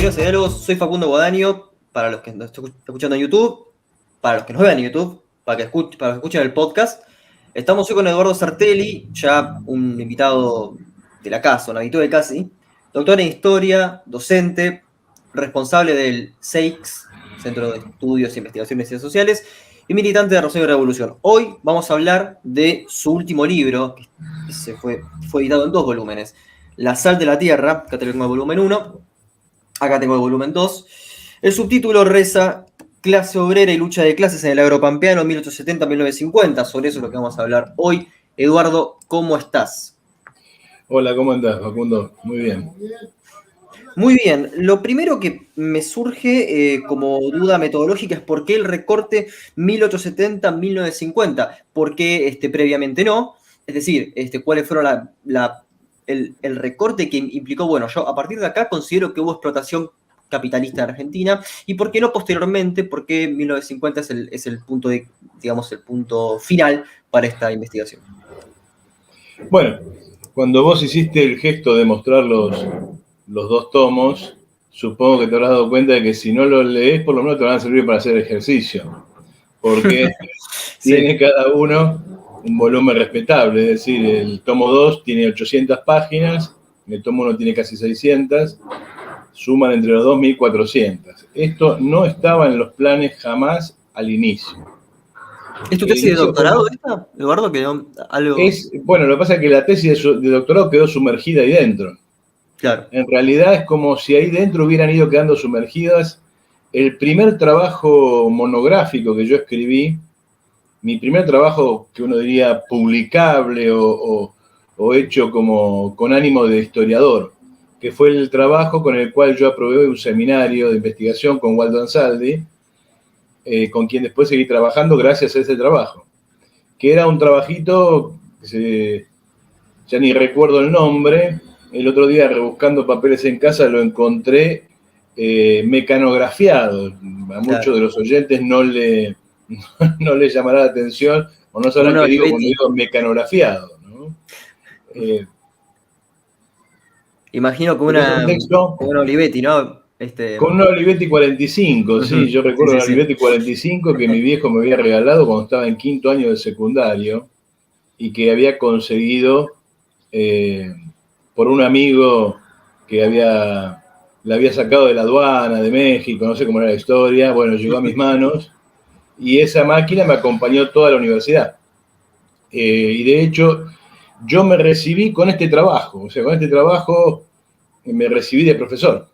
Bienvenidos a Diálogos, soy Facundo Guadaño, para los que nos están escuchando en YouTube, para los que nos vean en YouTube, para los que escuchen el podcast. Estamos hoy con Eduardo Sartelli, ya un invitado de la casa, un habitué casi, doctor en Historia, docente, responsable del CEICS, Centro de Estudios e Investigaciones y Ciencias Sociales, y militante de Rosario Revolución. Hoy vamos a hablar de su último libro, que fue editado en 2 volúmenes, La sal de la tierra, acá tengo el volumen 1, acá tengo el volumen 2. El subtítulo reza Clase obrera y lucha de clases en el agropampeano 1870-1950. Sobre eso es lo que vamos a hablar hoy. Eduardo, ¿cómo estás? Hola, ¿cómo andás, Facundo? Muy bien. Muy bien. Lo primero que me surge como duda metodológica es por qué el recorte 1870-1950. ¿Por qué previamente no? Es decir, ¿cuáles fueron el recorte que implicó? Bueno, yo a partir de acá considero que hubo explotación capitalista en Argentina, y por qué no posteriormente, porque 1950 es el punto digamos, el punto final para esta investigación. Bueno, cuando vos hiciste el gesto de mostrar los 2 tomos, supongo que te habrás dado cuenta de que si no los lees, por lo menos te van a servir para hacer ejercicio, porque Sí. tiene cada uno un volumen respetable, es decir, el tomo 2 tiene 800 páginas, el tomo 1 tiene casi 600, suman entre los 2 1.400. Esto no estaba en los planes jamás al inicio. ¿Es tu tesis de doctorado esta, Eduardo? Bueno, lo que pasa es que la tesis de doctorado quedó sumergida ahí dentro. Claro. En realidad es como si ahí dentro hubieran ido quedando sumergidas. El primer trabajo monográfico que yo escribí, mi primer trabajo que uno diría publicable o hecho como con ánimo de historiador, que fue el trabajo con el cual yo aprobé un seminario de investigación con Waldo Ansaldi, con quien después seguí trabajando gracias a ese trabajo, que era un trabajito, ya ni recuerdo el nombre. El otro día, rebuscando papeles en casa, lo encontré mecanografiado. A muchos de los oyentes no les llamará la atención, o no sabrán qué digo cuando digo mecanografiado, ¿no? Imagino con una Olivetti, ¿no? Con una Olivetti 45, sí, yo recuerdo una Olivetti 45 que mi viejo me había regalado cuando estaba en quinto año de secundario y que había conseguido por un amigo que la había sacado de la aduana de México, no sé cómo era la historia. Bueno, llegó a mis manos y esa máquina me acompañó toda la universidad. Y de hecho, yo me recibí con este trabajo, o sea, con este trabajo me recibí de profesor.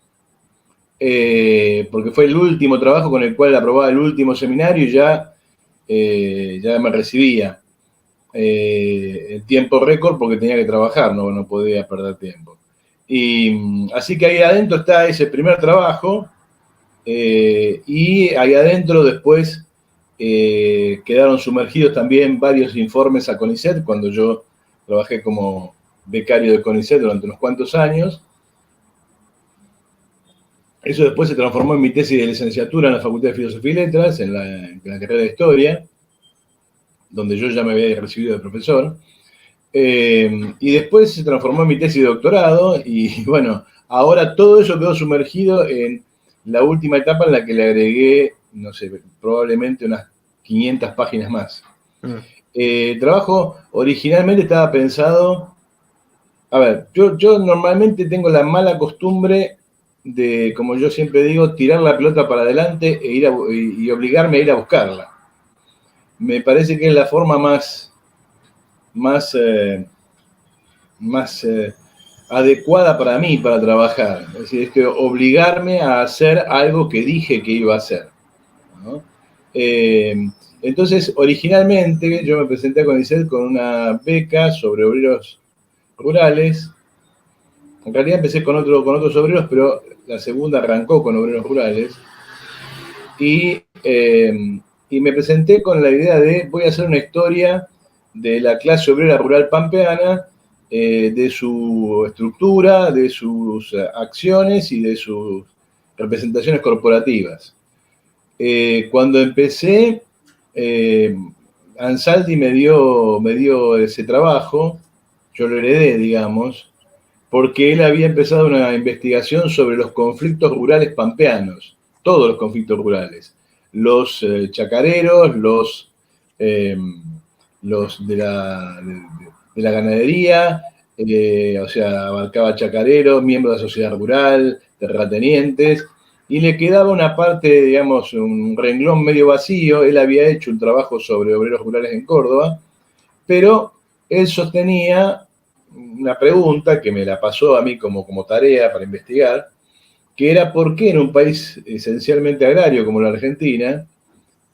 Porque fue el último trabajo con el cual aprobaba el último seminario y ya me recibía en tiempo récord porque tenía que trabajar, no podía perder tiempo. Y así que ahí adentro está ese primer trabajo y ahí adentro después quedaron sumergidos también varios informes a CONICET cuando yo trabajé como becario de CONICET durante unos cuantos años. Eso después se transformó en mi tesis de licenciatura en la Facultad de Filosofía y Letras, en la carrera de Historia, donde yo ya me había recibido de profesor. Y después se transformó en mi tesis de doctorado, y bueno, ahora todo eso quedó sumergido en la última etapa en la que le agregué, no sé, probablemente unas 500 páginas más. El trabajo originalmente estaba pensado... A ver, yo normalmente tengo la mala costumbre de, como yo siempre digo, tirar la pelota para adelante y obligarme a ir a buscarla. Me parece que es la forma más adecuada para mí para trabajar. Es decir, es que obligarme a hacer algo que dije que iba a hacer, ¿no? Entonces, originalmente yo me presenté a CONICET con una beca sobre obreros rurales. En realidad empecé con otros obreros, pero la segunda arrancó con obreros rurales. Y me presenté con la idea de voy a hacer una historia de la clase obrera rural pampeana, de su estructura, de sus acciones y de sus representaciones corporativas. Cuando empecé, Ansaldi me dio ese trabajo, yo lo heredé, digamos, porque él había empezado una investigación sobre los conflictos rurales pampeanos, todos los conflictos rurales, los chacareros, los de la ganadería, o sea, abarcaba chacareros, miembros de la sociedad rural, terratenientes, y le quedaba una parte, digamos, un renglón medio vacío. Él había hecho un trabajo sobre obreros rurales en Córdoba, pero él sostenía una pregunta que me la pasó a mí como tarea para investigar, que era por qué en un país esencialmente agrario como la Argentina,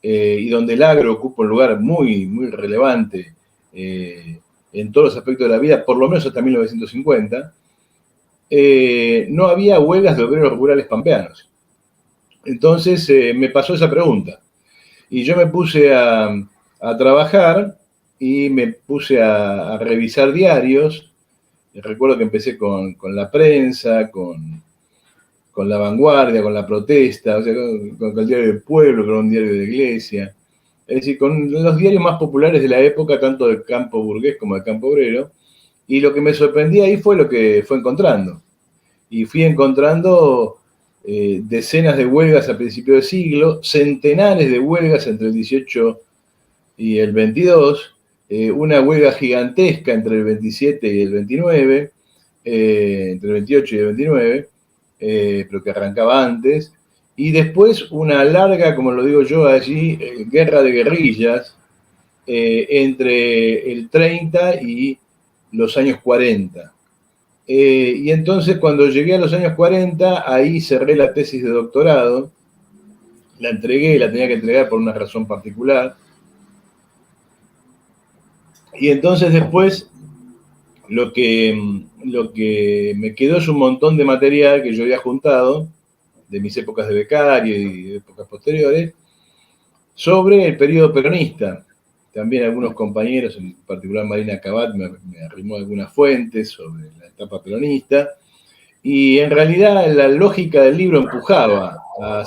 y donde el agro ocupa un lugar muy, muy relevante en todos los aspectos de la vida, por lo menos hasta 1950, no había huelgas de obreros rurales pampeanos. Entonces me pasó esa pregunta. Y yo me puse a trabajar y me puse a revisar diarios. Y recuerdo que empecé con La Prensa, con La Vanguardia, con La Protesta, o sea, con el Diario del Pueblo, con un diario de la Iglesia. Es decir, con los diarios más populares de la época, tanto del campo burgués como del campo obrero. Y lo que me sorprendía ahí fue lo que fue encontrando. Y fui encontrando decenas de huelgas a principios de siglo, centenares de huelgas entre el 18 y el 22, una huelga gigantesca entre el 27 y el 29, entre el 28 y el 29, pero que arrancaba antes, y después una larga, como lo digo yo allí, guerra de guerrillas entre el 30 y los años 40. Y entonces cuando llegué a los años 40, ahí cerré la tesis de doctorado, la entregué, la tenía que entregar por una razón particular. Y entonces después lo que me quedó es un montón de material que yo había juntado de mis épocas de becario y de épocas posteriores sobre el periodo peronista. También algunos compañeros, en particular Marina Cabat, me arrimó algunas fuentes sobre la etapa peronista. Y en realidad la lógica del libro empujaba a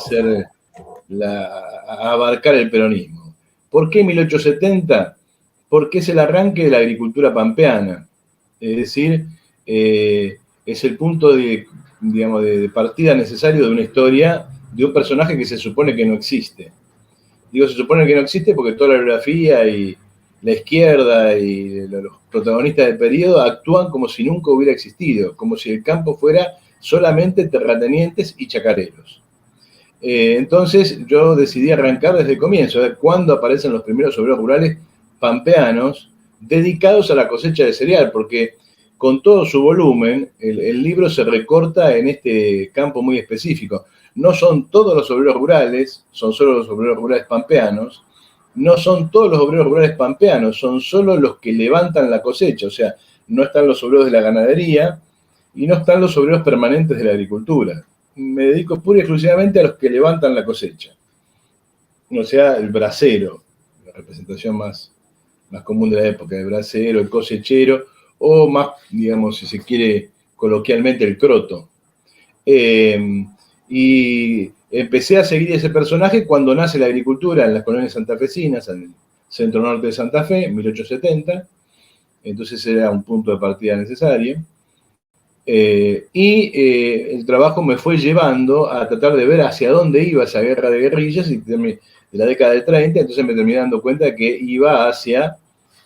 abarcar el peronismo. ¿Por qué 1870? Porque es el arranque de la agricultura pampeana. Es decir, es el punto de partida necesario de una historia de un personaje que se supone que no existe. Digo, se supone que no existe porque toda la bibliografía y la izquierda y los protagonistas del periodo actúan como si nunca hubiera existido, como si el campo fuera solamente terratenientes y chacareros. Entonces yo decidí arrancar desde el comienzo, a ver cuándo aparecen los primeros obreros rurales pampeanos dedicados a la cosecha de cereal, porque con todo su volumen, el libro se recorta en este campo muy específico. No son todos los obreros rurales, son solo los obreros rurales pampeanos. No son todos los obreros rurales pampeanos, son solo los que levantan la cosecha. O sea, no están los obreros de la ganadería y no están los obreros permanentes de la agricultura. Me dedico pura y exclusivamente a los que levantan la cosecha. O sea, el bracero, la representación más común de la época, el bracero, el cosechero, o más, digamos, si se quiere coloquialmente, el croto. Y empecé a seguir ese personaje cuando nace la agricultura en las colonias santafesinas, en el centro norte de Santa Fe, en 1870. Entonces era un punto de partida necesario. El trabajo me fue llevando a tratar de ver hacia dónde iba esa guerra de guerrillas de la década del 30. Entonces me terminé dando cuenta que iba hacia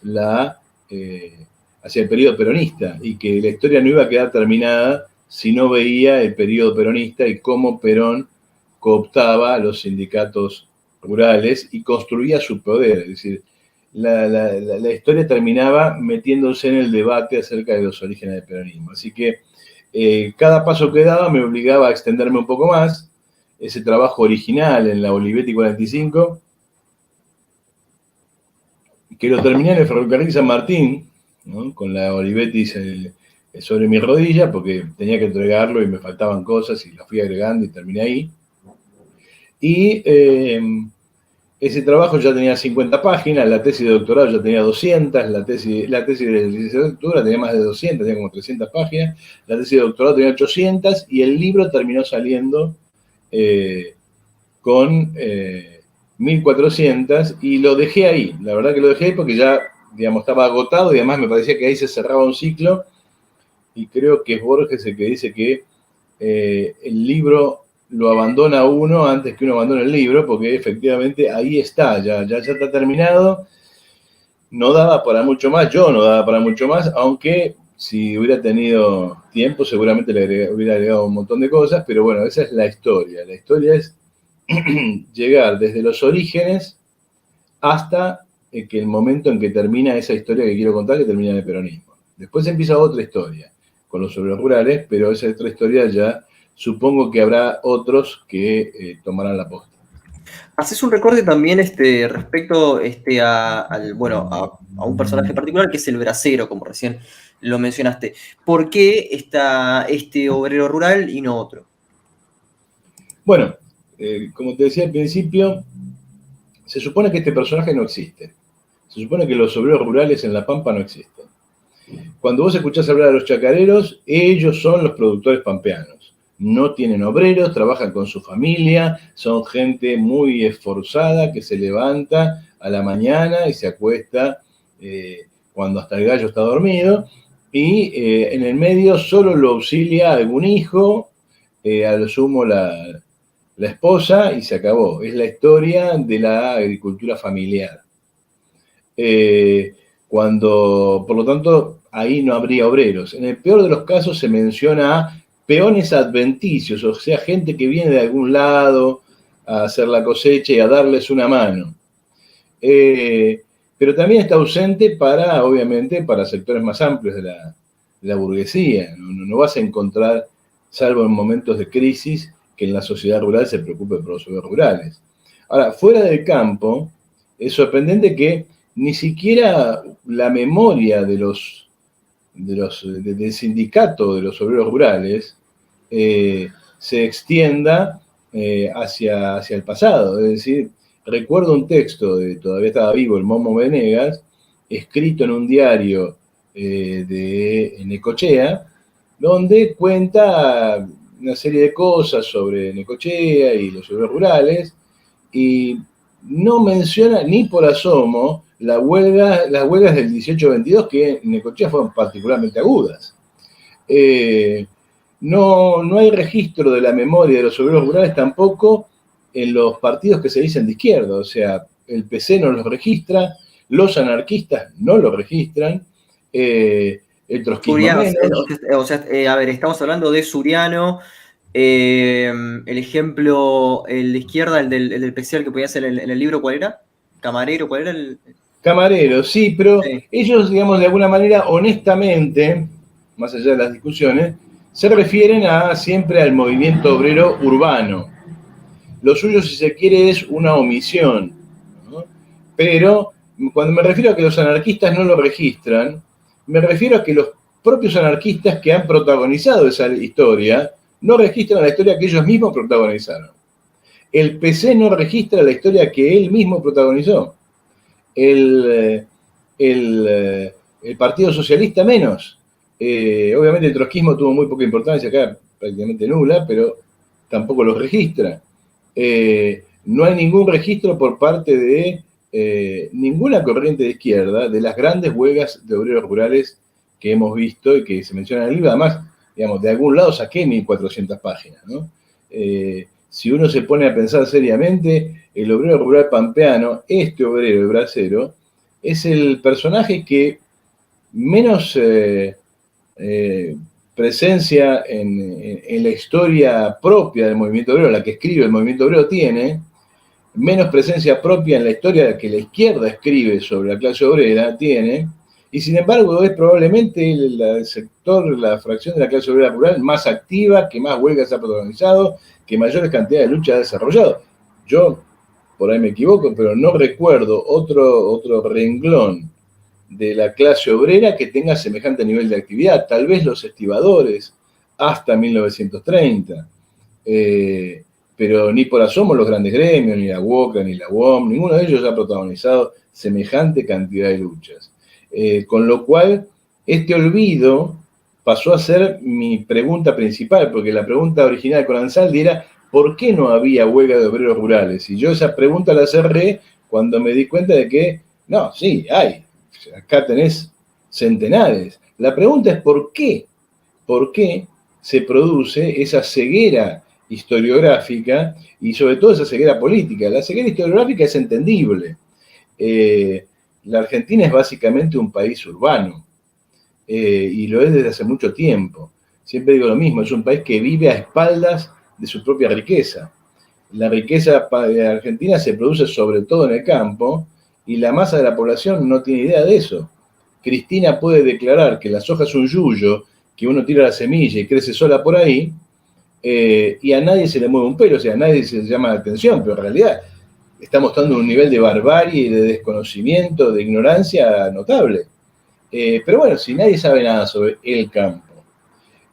el periodo peronista y que la historia no iba a quedar terminada si no veía el periodo peronista y cómo Perón cooptaba a los sindicatos rurales y construía su poder. Es decir, la historia terminaba metiéndose en el debate acerca de los orígenes del peronismo. Así que cada paso que daba me obligaba a extenderme un poco más. Ese trabajo original en la Olivetti 45, que lo terminé en el ferrocarril San Martín, ¿no? Con la Olivetti sobre mi rodilla, porque tenía que entregarlo y me faltaban cosas y las fui agregando y terminé ahí. Y ese trabajo ya tenía 50 páginas, la tesis de doctorado ya tenía 200, la tesis de licenciatura tenía más de 200, tenía como 300 páginas, la tesis de doctorado tenía 800 y el libro terminó saliendo con 1400 y lo dejé ahí. La verdad que lo dejé ahí porque ya, digamos, estaba agotado y además me parecía que ahí se cerraba un ciclo y creo que es Borges el que dice que el libro lo abandona uno antes que uno abandone el libro, porque efectivamente ahí está, ya está terminado, no daba para mucho más, yo no daba para mucho más, aunque si hubiera tenido tiempo seguramente hubiera agregado un montón de cosas, pero bueno, esa es la historia es llegar desde los orígenes hasta que el momento en que termina esa historia que quiero contar, que termina en el peronismo. Después empieza otra historia con los obreros rurales, pero esa otra historia ya supongo que habrá otros que tomarán la posta. Haces un recorte también respecto a un personaje particular que es el bracero, como recién lo mencionaste. ¿Por qué está este obrero rural y no otro? Bueno, como te decía al principio, se supone que este personaje no existe. Se supone que los obreros rurales en La Pampa no existen. Cuando vos escuchás hablar a los chacareros, ellos son los productores pampeanos. No tienen obreros, trabajan con su familia, son gente muy esforzada que se levanta a la mañana y se acuesta cuando hasta el gallo está dormido. Y en el medio solo lo auxilia algún hijo, a lo sumo la esposa, y se acabó. Es la historia de la agricultura familiar. Por lo tanto, ahí no habría obreros. En el peor de los casos se menciona a peones adventicios, o sea, gente que viene de algún lado a hacer la cosecha y a darles una mano. Pero también está ausente obviamente, para sectores más amplios de la burguesía. No vas a encontrar, salvo en momentos de crisis, que en la sociedad rural se preocupe por los obreros rurales. Ahora, fuera del campo, es sorprendente que ni siquiera la memoria del sindicato de los obreros rurales se extienda hacia el pasado. Es decir, recuerdo un texto todavía estaba vivo, el Momo Venegas, escrito en un diario de Necochea, donde cuenta una serie de cosas sobre Necochea y los obreros rurales, y no menciona ni por asomo las huelgas del 18-22, que en Necochea fueron particularmente agudas. No hay registro de la memoria de los obreros rurales tampoco en los partidos que se dicen de izquierda, o sea, el PC no los registra, los anarquistas no los registran, el trotskismo Suriano, menos. a ver, estamos hablando de Suriano, el ejemplo, el de izquierda, el del especial que podía hacer en el libro, ¿cuál era? Camarero, ¿cuál era el...? Camarero, sí, pero Sí. ellos, digamos, de alguna manera, honestamente, más allá de las discusiones, se refieren siempre al movimiento obrero urbano. Lo suyo, si se quiere, es una omisión, ¿no? Pero cuando me refiero a que los anarquistas no lo registran, me refiero a que los propios anarquistas que han protagonizado esa historia no registran la historia que ellos mismos protagonizaron. El PC no registra la historia que él mismo protagonizó. El Partido Socialista menos. Obviamente el trotskismo tuvo muy poca importancia acá, prácticamente nula, pero tampoco los registra. No hay ningún registro por parte de ninguna corriente de izquierda de las grandes huelgas de obreros rurales que hemos visto y que se mencionan en el libro. Además, digamos, de algún lado saqué 1400 páginas, ¿no? Si uno se pone a pensar seriamente, el obrero rural pampeano, este obrero, el bracero, es el personaje que menos presencia en la historia propia del movimiento obrero, la que escribe el movimiento obrero tiene, menos presencia propia en la historia que la izquierda escribe sobre la clase obrera tiene, y sin embargo es probablemente el sector, la fracción de la clase obrera rural más activa, que más huelgas ha protagonizado, que mayores cantidades de lucha ha desarrollado. Yo, por ahí me equivoco, pero no recuerdo otro renglón de la clase obrera que tenga semejante nivel de actividad. Tal vez los estibadores hasta 1930, pero ni por asomo los grandes gremios, ni la UOCRA, ni la UOM, ninguno de ellos ha protagonizado semejante cantidad de luchas. Con lo cual, este olvido pasó a ser mi pregunta principal, porque la pregunta original con Ansaldi era ¿por qué no había huelga de obreros rurales? Y yo esa pregunta la cerré cuando me di cuenta de que, no, sí, hay. Acá tenés centenares. La pregunta es ¿por qué por qué se produce esa ceguera historiográfica y sobre todo esa ceguera política. La ceguera historiográfica es entendible. La Argentina es básicamente un país urbano y lo es desde hace mucho tiempo. Siempre digo lo mismo, es un país que vive a espaldas de su propia riqueza. La riqueza argentina se produce sobre todo en el campo y la masa de la población no tiene idea de eso. Cristina puede declarar que la soja es un yuyo, que uno tira la semilla y crece sola por ahí, y a nadie se le mueve un pelo, o sea, a nadie se le llama la atención, pero en realidad está mostrando un nivel de barbarie y de desconocimiento, de ignorancia notable. Pero bueno, si nadie sabe nada sobre el campo,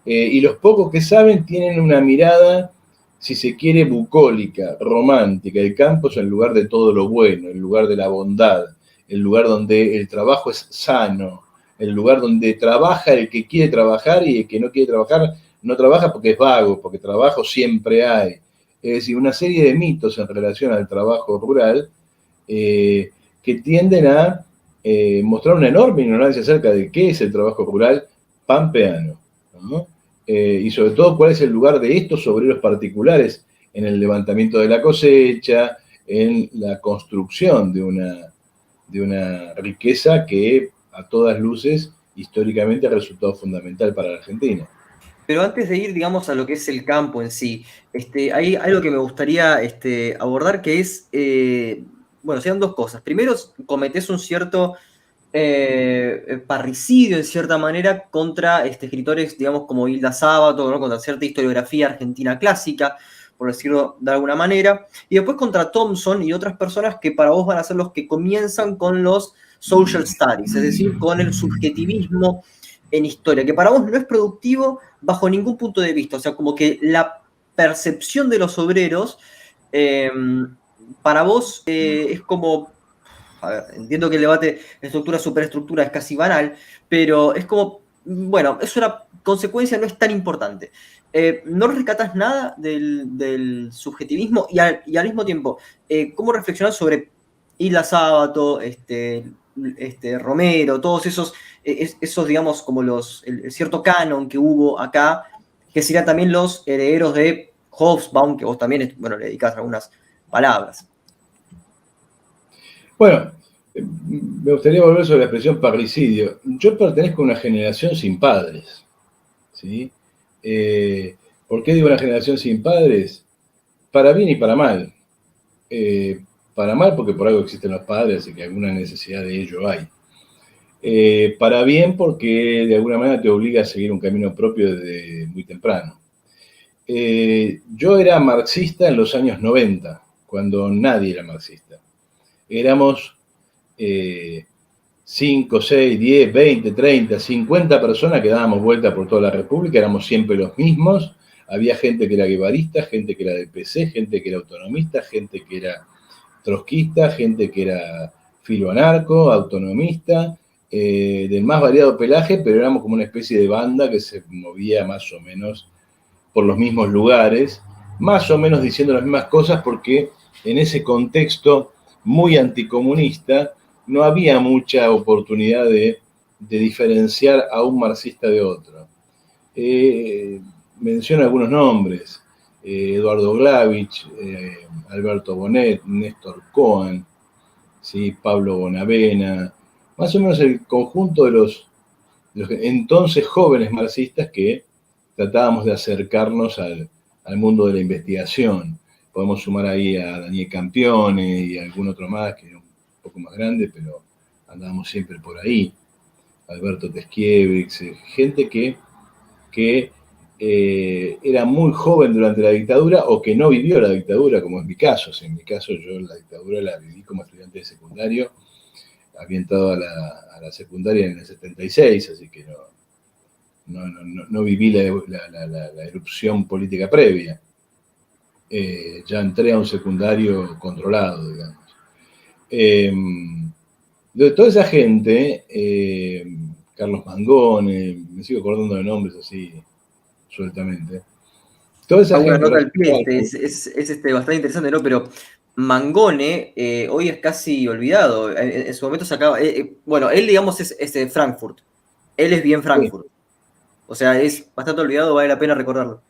y los pocos que saben tienen una mirada, si se quiere, bucólica, romántica. El campo es el lugar de todo lo bueno, el lugar de la bondad, el lugar donde el trabajo es sano, el lugar donde trabaja el que quiere trabajar y el que no quiere trabajar no trabaja porque es vago, porque trabajo siempre hay. Es decir, una serie de mitos en relación al trabajo rural que tienden a mostrar una enorme ignorancia acerca de qué es el trabajo rural pampeano, ¿no? Y sobre todo cuál es el lugar de estos obreros particulares en el levantamiento de la cosecha, en la construcción de una riqueza que a todas luces históricamente ha resultado fundamental para la Argentina. Pero antes de ir, digamos, a lo que es el campo en sí, hay algo que me gustaría abordar que es, bueno, sean dos cosas. Primero, cometés un cierto parricidio, en cierta manera, contra escritores, digamos, como Hilda Sábato, ¿no? Contra cierta historiografía argentina clásica, por decirlo de alguna manera, y después contra Thompson y otras personas que para vos van a ser los que comienzan con los social studies, es decir, con el subjetivismo en historia, que para vos no es productivo bajo ningún punto de vista, o sea, como que la percepción de los obreros eh, para vos es como, a ver, entiendo que el debate de estructura-superestructura es casi banal, pero es como, bueno, es una consecuencia, no es tan importante. No rescatás nada del subjetivismo y al mismo tiempo, ¿cómo reflexionás sobre Isla Sábato, Romero, todos esos, digamos, como el cierto canon que hubo acá, que serían también los herederos de Hobsbawm, que vos también, bueno, le dedicás algunas palabras? Bueno, me gustaría volver sobre la expresión parricidio. Yo pertenezco a una generación sin padres, ¿sí? ¿Por qué digo una generación sin padres? Para bien y para mal. Para mal porque por algo existen los padres, así que alguna necesidad de ello hay. Para bien porque de alguna manera te obliga a seguir un camino propio desde muy temprano. Yo era marxista en los años 90, cuando nadie era marxista. Éramos 5, 6, 10, 20, 30, 50 personas que dábamos vuelta por toda la República, éramos siempre los mismos. Había gente que era guevarista, gente que era del PC, gente que era autonomista, gente que era trotskista, gente que era filoanarco, autonomista, del más variado pelaje, pero éramos como una especie de banda que se movía más o menos por los mismos lugares, más o menos diciendo las mismas cosas, porque en ese contexto muy anticomunista no había mucha oportunidad de diferenciar a un marxista de otro. Menciono algunos nombres: Eduardo Glavich, Alberto Bonet, Néstor Cohen, ¿sí? Pablo Bonavena, más o menos el conjunto de los entonces jóvenes marxistas que tratábamos de acercarnos al mundo de la investigación. Podemos sumar ahí a Daniel Campione y a algún otro más que era un poco más grande, pero andábamos siempre por ahí. Alberto Teskiewicz, gente que era muy joven durante la dictadura o que no vivió la dictadura, como es mi caso. O sea, en mi caso yo la dictadura la viví como estudiante de secundario, había entrado a la secundaria en el 76, así que no viví la erupción política previa. Ya entré a un secundario controlado, digamos. De toda esa gente, Carlos Mangone, me sigo acordando de nombres así sueltamente. Toda esa Hago una gente. nota al pie, es bastante interesante, ¿no? Pero Mangone hoy es casi olvidado. En su momento se acaba. Bueno, él, digamos, es de Frankfurt. Él es bien Sí, Frankfurt. O sea, es bastante olvidado, vale la pena recordarlo.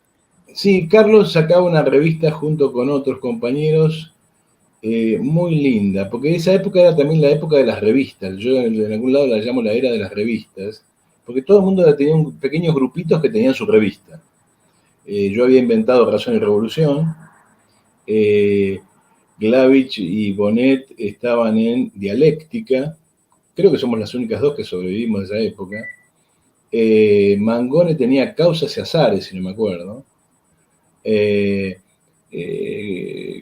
Sí, Carlos sacaba una revista junto con otros compañeros muy linda, porque esa época era también la época de las revistas. Yo en algún lado la llamo la era de las revistas, porque todo el mundo tenía pequeños grupitos que tenían su revista. Yo había inventado Razón y Revolución, eh, Glavich y Bonet estaban en Dialéctica, creo que somos las únicas dos que sobrevivimos de esa época. Mangone tenía Causas y Azares, si no me acuerdo. Eh,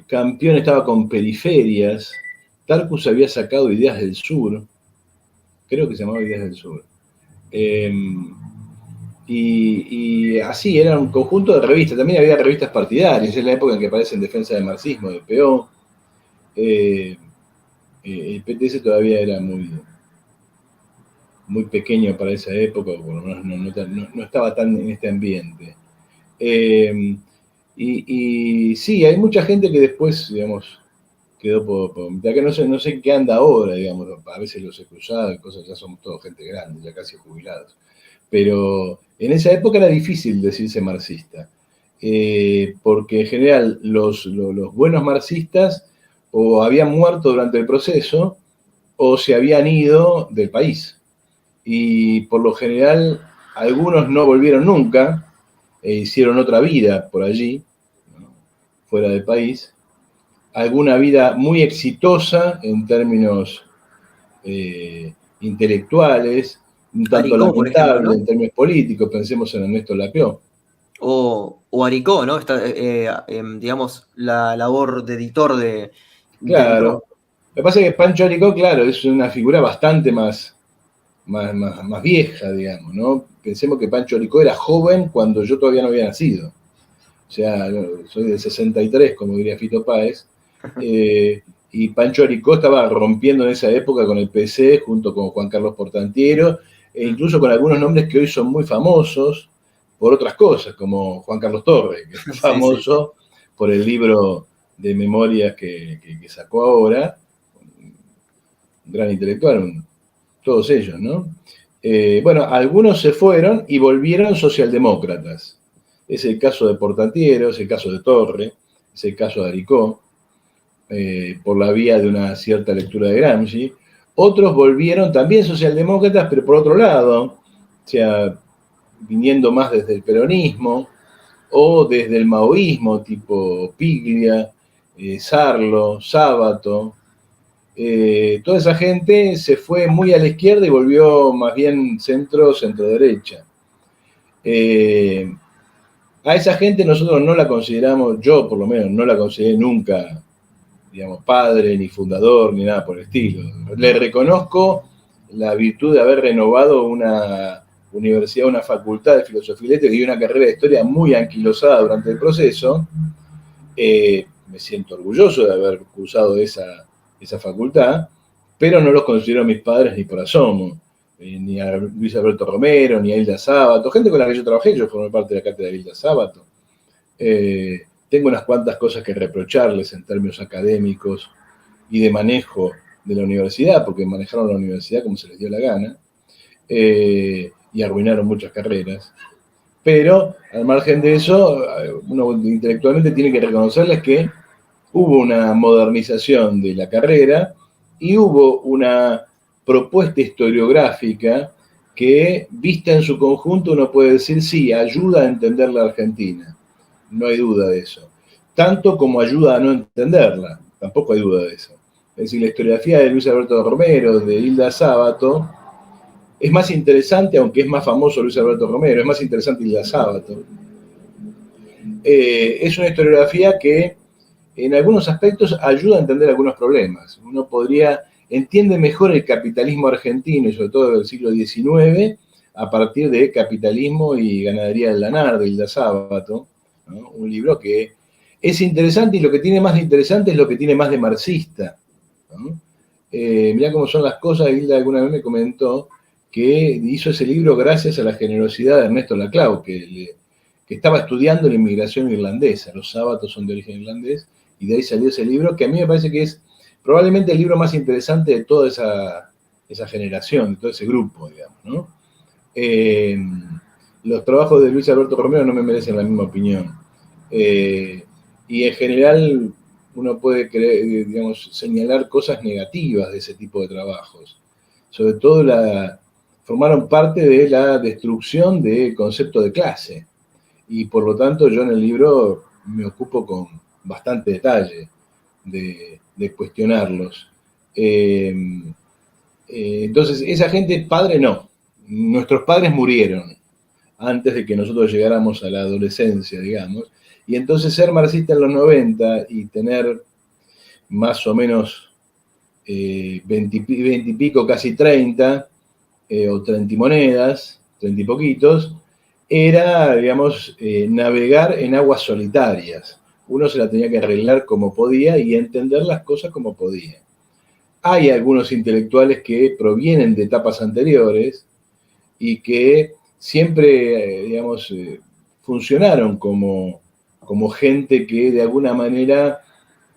Campeón estaba con Periferias. Tarcus había sacado Ideas del Sur, creo que se llamaba Ideas del Sur. Eh, y así, era un conjunto de revistas. También había revistas partidarias, es la época en que aparece en Defensa del Marxismo, de Peón. El PTS todavía era muy pequeño para esa época, o por lo menos no estaba tan en este ambiente. Y sí, hay mucha gente que después, digamos, quedó por mitad, que no sé qué anda ahora, digamos, a veces los he cruzado y cosas, ya somos todos gente grande, ya casi jubilados. Pero en esa época era difícil decirse marxista, porque en general los buenos marxistas o habían muerto durante el proceso o se habían ido del país. Y por lo general algunos no volvieron nunca e hicieron otra vida por allí, ¿no? Fuera del país. Alguna vida muy exitosa en términos intelectuales, un tanto Aricó, por ejemplo, lamentable ¿no? en términos políticos, pensemos en Ernesto Laclau. O Aricó, ¿no? Digamos, la labor de editor de Claro. Aricó. Lo que pasa es que Pancho Aricó, claro, es una figura bastante más vieja, digamos, ¿no? Pensemos que Pancho Aricó era joven cuando yo todavía no había nacido. O sea, soy del 63, como diría Fito Páez, y Pancho Aricó estaba rompiendo en esa época con el PC, junto con Juan Carlos Portantiero, e Mm. incluso con algunos nombres que hoy son muy famosos por otras cosas, como Juan Carlos Torres, que es Sí, sí. famoso por el libro de memorias que sacó ahora, un gran intelectual, todos ellos, ¿no? Bueno, algunos se fueron y volvieron socialdemócratas. Es el caso de Portantiero, es el caso de Torre, es el caso de Aricó, por la vía de una cierta lectura de Gramsci. Otros volvieron también socialdemócratas, pero por otro lado, o sea, viniendo más desde el peronismo o desde el maoísmo, tipo Piglia, Sarlo, Sábato. Toda esa gente se fue muy a la izquierda y volvió más bien centro-derecha. A esa gente nosotros no la consideramos, yo por lo menos no la consideré nunca, digamos, padre, ni fundador, ni nada por el estilo. Le reconozco la virtud de haber renovado una universidad, una facultad de filosofía y letras y una carrera de historia muy anquilosada durante el proceso. Me siento orgulloso de haber cursado esa facultad, pero no los considero mis padres ni por asomo. Ni a Luis Alberto Romero, ni a Hilda Sábato, gente con la que yo trabajé, yo formé parte de la cátedra de Hilda Sábato. Tengo unas cuantas cosas que reprocharles en términos académicos y de manejo de la universidad, porque manejaron la universidad como se les dio la gana, y arruinaron muchas carreras. Pero, al margen de eso, uno intelectualmente tiene que reconocerles que hubo una modernización de la carrera y hubo una propuesta historiográfica que, vista en su conjunto, uno puede decir, sí, ayuda a entender la Argentina. No hay duda de eso. Tanto como ayuda a no entenderla, tampoco hay duda de eso. Es decir, la historiografía de Luis Alberto Romero, de Hilda Sábato, es más interesante, aunque es más famoso Luis Alberto Romero, es más interesante Hilda Sábato. Es una historiografía que en algunos aspectos ayuda a entender algunos problemas. Uno entiende mejor el capitalismo argentino y sobre todo del siglo XIX a partir de Capitalismo y Ganadería del Lanar, de Hilda Sábato, ¿no? Un libro que es interesante y lo que tiene más de interesante es lo que tiene más de marxista, ¿no? Mirá cómo son las cosas, Hilda alguna vez me comentó que hizo ese libro gracias a la generosidad de Ernesto Laclau, que estaba estudiando la inmigración irlandesa, los sábatos son de origen irlandés, y de ahí salió ese libro, que a mí me parece que es probablemente el libro más interesante de toda esa generación, de todo ese grupo, digamos, ¿no? los trabajos de Luis Alberto Romero no me merecen la misma opinión. Y en general uno puede creer, digamos, señalar cosas negativas de ese tipo de trabajos. Sobre todo formaron parte de la destrucción del concepto de clase. Y por lo tanto yo en el libro me ocupo con bastante detalle de cuestionarlos. Entonces, esa gente, padre no. Nuestros padres murieron antes de que nosotros llegáramos a la adolescencia, digamos. Y entonces ser marxista en los 90 y tener más o menos 20 y pico, casi 30, o 30 y monedas, 30 y poquitos, era, digamos, navegar en aguas solitarias. Uno se la tenía que arreglar como podía y entender las cosas como podía. Hay algunos intelectuales que provienen de etapas anteriores y que siempre, digamos, funcionaron como gente que de alguna manera,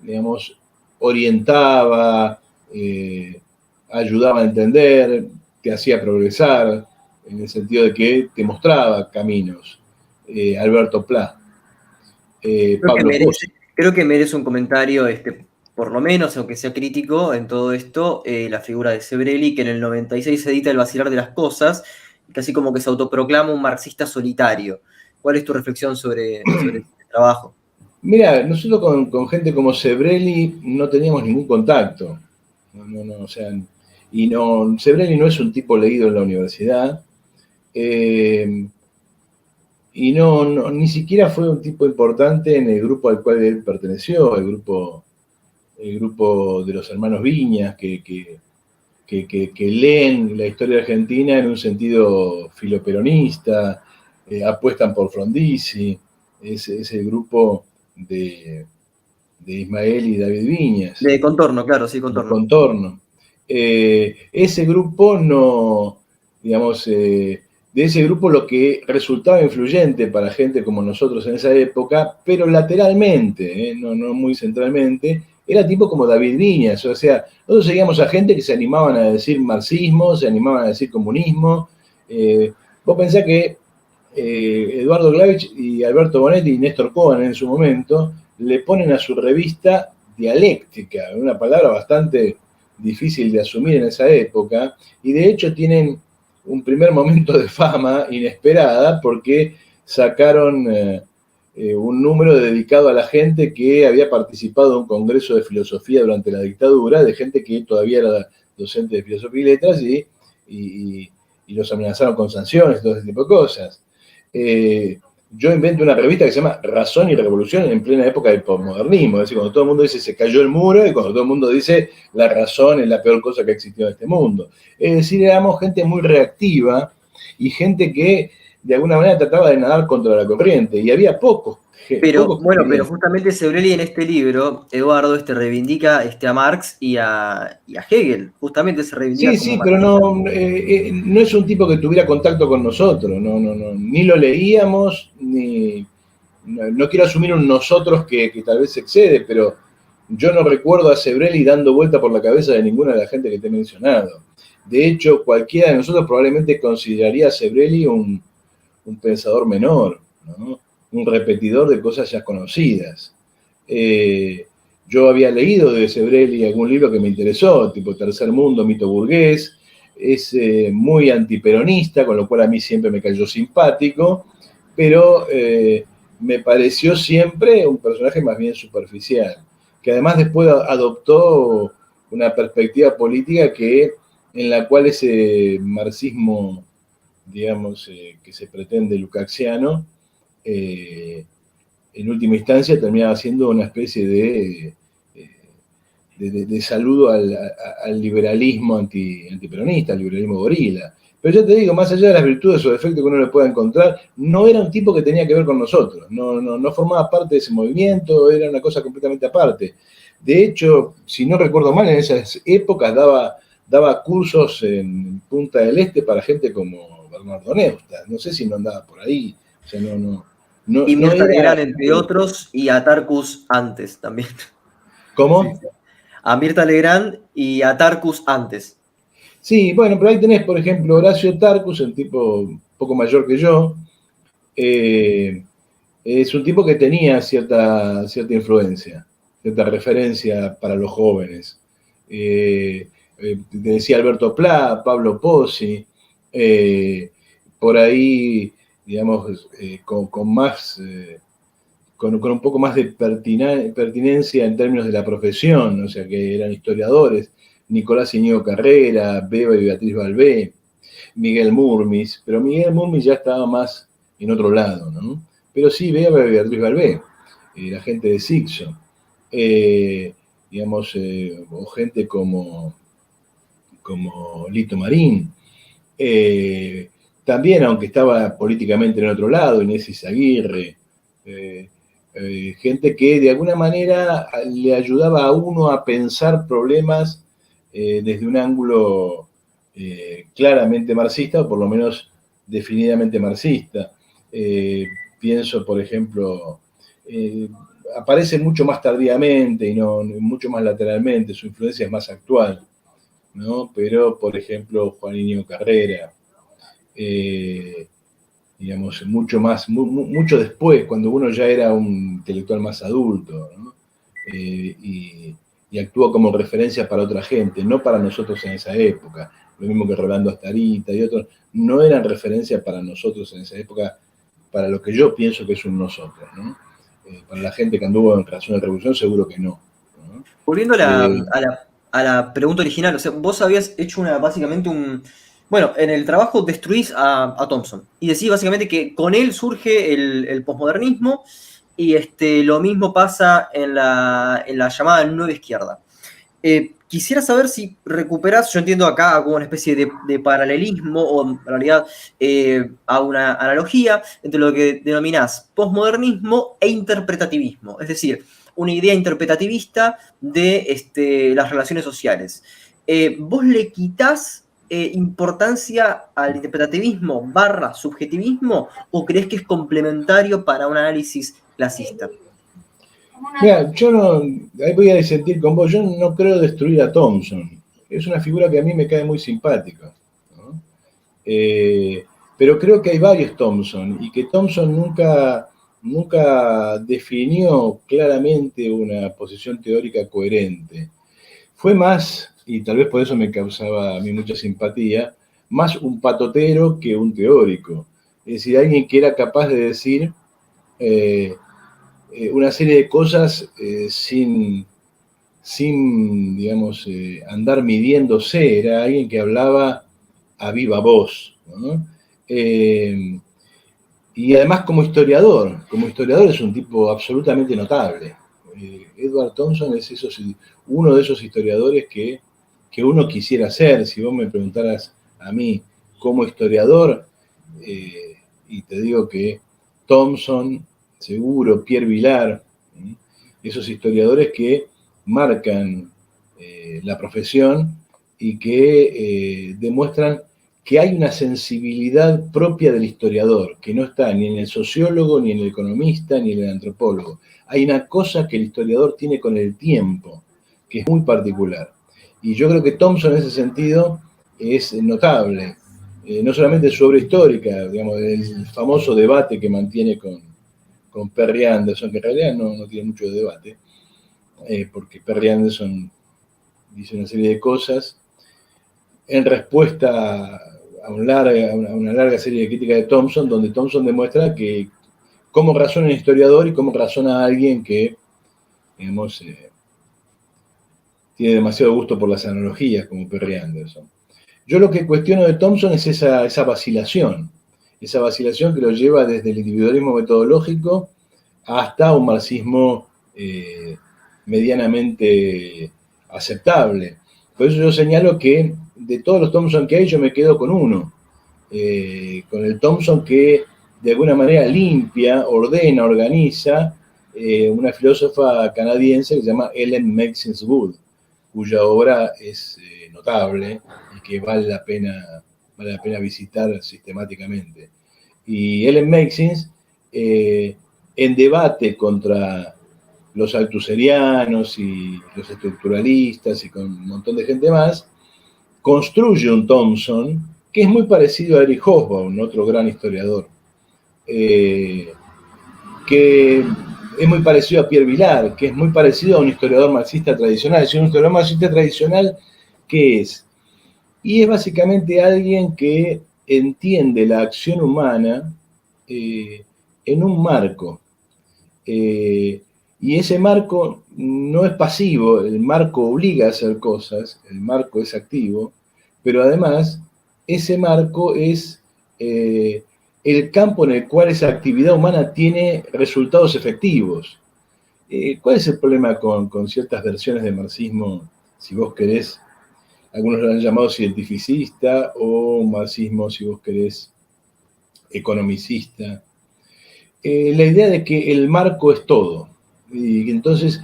digamos, orientaba, ayudaba a entender, te hacía progresar, en el sentido de que te mostraba caminos. Alberto Pla, Pablo Pozo. Creo que merece un comentario, por lo menos, aunque sea crítico en todo esto, la figura de Sebrelli, que en el 96 edita El vacilar de las cosas, casi como que se autoproclama un marxista solitario. ¿Cuál es tu reflexión sobre este trabajo? Mira, nosotros con gente como Sebrelli no teníamos ningún contacto. O sea, y no, Sebrelli no es un tipo leído en la universidad. Y ni siquiera fue un tipo importante en el grupo al cual él perteneció, el grupo de los hermanos Viñas, que leen la historia argentina en un sentido filoperonista, apuestan por Frondizi, es el grupo de Ismael y David Viñas. De Contorno, claro, sí, Contorno. De Contorno. Ese grupo no, digamos, de ese grupo lo que resultaba influyente para gente como nosotros en esa época, pero lateralmente, no muy centralmente, era tipo como David Viñas. O sea, nosotros seguíamos a gente que se animaban a decir marxismo, se animaban a decir comunismo. Vos pensás que Eduardo Glavich y Alberto Bonetti y Néstor Cohen en su momento le ponen a su revista dialéctica, una palabra bastante difícil de asumir en esa época, y de hecho tienen un primer momento de fama inesperada porque sacaron un número dedicado a la gente que había participado en un congreso de filosofía durante la dictadura, de gente que todavía era docente de filosofía y letras, y los amenazaron con sanciones y todo ese tipo de cosas. Yo invento una revista que se llama Razón y Revolución en plena época del posmodernismo, es decir, cuando todo el mundo dice se cayó el muro y cuando todo el mundo dice la razón es la peor cosa que ha existido en este mundo. Es decir, éramos gente muy reactiva y gente que de alguna manera trataba de nadar contra la corriente y había pocos. Pero justamente Sebrelli en este libro, Eduardo, reivindica a Marx y a Hegel, justamente se reivindica Sí, pero no es un tipo que tuviera contacto con nosotros, ni lo leíamos, no quiero asumir un nosotros que tal vez excede, pero yo no recuerdo a Sebrelli dando vuelta por la cabeza de ninguna de la gente que te he mencionado. De hecho, cualquiera de nosotros probablemente consideraría a Sebrelli un pensador menor, ¿no? Un repetidor de cosas ya conocidas. Yo había leído de Sebrelli algún libro que me interesó, tipo Tercer Mundo, Mito Burgués, es muy antiperonista, con lo cual a mí siempre me cayó simpático, pero me pareció siempre un personaje más bien superficial, que además después adoptó una perspectiva política en la cual ese marxismo, digamos, que se pretende lukácsiano, en última instancia terminaba siendo una especie de saludo al liberalismo antiperonista, al liberalismo gorila. Pero ya te digo, más allá de las virtudes o defectos que uno le pueda encontrar, no era un tipo que tenía que ver con nosotros, no formaba parte de ese movimiento, era una cosa completamente aparte. De hecho, si no recuerdo mal, en esas épocas daba cursos en Punta del Este para gente como Bernardo Neustadt. No sé si no andaba por ahí. O sea, y Mirta Legrand, entre otros, y a Tarkus antes también. ¿Cómo? Sí. A Mirta Legrand y a Tarkus antes. Sí, bueno, pero ahí tenés, por ejemplo, Horacio Tarkus, un tipo un poco mayor que yo, Es un tipo que tenía cierta influencia, cierta referencia para los jóvenes. Te decía Alberto Pla, Pablo Pozzi, por ahí, digamos, con más, con un poco más de pertinencia en términos de la profesión, o sea, que eran historiadores, Nicolás Íñigo Carrera, Beba y Beatriz Balbé, Miguel Murmis, pero Miguel Murmis ya estaba más en otro lado, ¿no? Pero sí, Beba y Beatriz Balbé, la gente de Sixo, digamos, o gente como Lito Marín, también, aunque estaba políticamente en otro lado, Inés Izaguirre, gente que de alguna manera le ayudaba a uno a pensar problemas desde un ángulo claramente marxista, o por lo menos definidamente marxista. Pienso, por ejemplo, aparece mucho más tardíamente y no mucho más lateralmente, su influencia es más actual, ¿no? Pero, por ejemplo, Juan Íñigo Carrera, digamos, mucho después, cuando uno ya era un intelectual más adulto, ¿no? Y actuó como referencia para otra gente, no para nosotros en esa época. Lo mismo que Rolando Astarita y otros, no eran referencia para nosotros en esa época, para lo que yo pienso que es un nosotros, ¿no? Para la gente que anduvo en Creación de Revolución, seguro que no, ¿no? Volviendo a la pregunta original, o sea, vos habías hecho básicamente bueno, en el trabajo destruís a Thompson y decís básicamente que con él surge el posmodernismo y lo mismo pasa en la llamada nueva izquierda. Quisiera saber si recuperás, yo entiendo acá como una especie de paralelismo o en realidad a una analogía entre lo que denominás posmodernismo e interpretativismo, es decir, una idea interpretativista de las relaciones sociales. ¿Vos le quitás importancia al interpretativismo / subjetivismo o crees que es complementario para un análisis clasista? Mira, yo no, ahí voy a disentir con vos, yo no creo destruir a Thompson. Es una figura que a mí me cae muy simpática, ¿no? Pero creo que hay varios Thompson y que Thompson nunca definió claramente una posición teórica coherente. Fue más, y tal vez por eso me causaba a mí mucha simpatía, más un patotero que un teórico. Es decir, alguien que era capaz de decir una serie de cosas sin digamos, andar midiéndose. Era alguien que hablaba a viva voz, ¿no? Y además como historiador es un tipo absolutamente notable. Edward Thompson es uno de esos historiadores que uno quisiera ser. Si vos me preguntaras a mí como historiador, y te digo que Thompson, seguro, Pierre Vilar, esos historiadores que marcan la profesión y que demuestran que hay una sensibilidad propia del historiador, que no está ni en el sociólogo, ni en el economista, ni en el antropólogo. Hay una cosa que el historiador tiene con el tiempo, que es muy particular. Y yo creo que Thompson en ese sentido es notable. No solamente su obra histórica, digamos, el famoso debate que mantiene con Perry Anderson, que en realidad no tiene mucho de debate, porque Perry Anderson dice una serie de cosas en respuesta a una larga serie de críticas de Thompson, donde Thompson demuestra que cómo razona un historiador y cómo razona alguien que, digamos, tiene demasiado gusto por las analogías, como Perry Anderson. Yo lo que cuestiono de Thompson es esa vacilación que lo lleva desde el individualismo metodológico hasta un marxismo medianamente aceptable. Por eso yo señalo que de todos los Thompson que hay, yo me quedo con uno, con el Thompson que de alguna manera limpia, ordena, organiza una filósofa canadiense que se llama Ellen Maxine Wood, cuya obra es notable y que vale la pena visitar sistemáticamente. Y Ellen Maxine, en debate contra los althuserianos y los estructuralistas y con un montón de gente más, construye un Thompson que es muy parecido a Eric Hobsbawm, otro gran historiador que es muy parecido a Pierre Vilar, que es muy parecido a un historiador marxista tradicional. Es decir, un historiador marxista tradicional, ¿qué es? Y es básicamente alguien que entiende la acción humana en un marco. Y ese marco no es pasivo, el marco obliga a hacer cosas, el marco es activo, pero además ese marco es el campo en el cual esa actividad humana tiene resultados efectivos. ¿Cuál es el problema con ciertas versiones de marxismo, si vos querés? Algunos lo han llamado cientificista o marxismo, si vos querés, economicista. La idea de que el marco es todo. Y entonces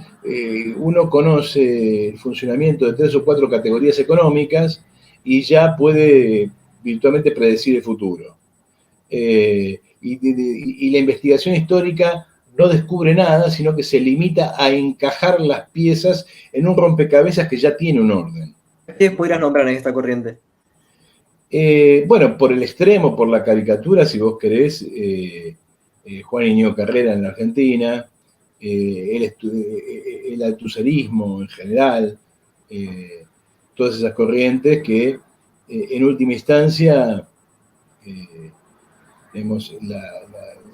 uno conoce el funcionamiento de 3 o 4 categorías económicas y ya puede virtualmente predecir el futuro. Y la investigación histórica no descubre nada, sino que se limita a encajar las piezas en un rompecabezas que ya tiene un orden. ¿Qué podrías nombrar en esta corriente? Bueno, por el extremo, por la caricatura, si vos querés, Juan Iñigo Carrera en la Argentina, el althusserismo en general, todas esas corrientes que en última instancia, digamos,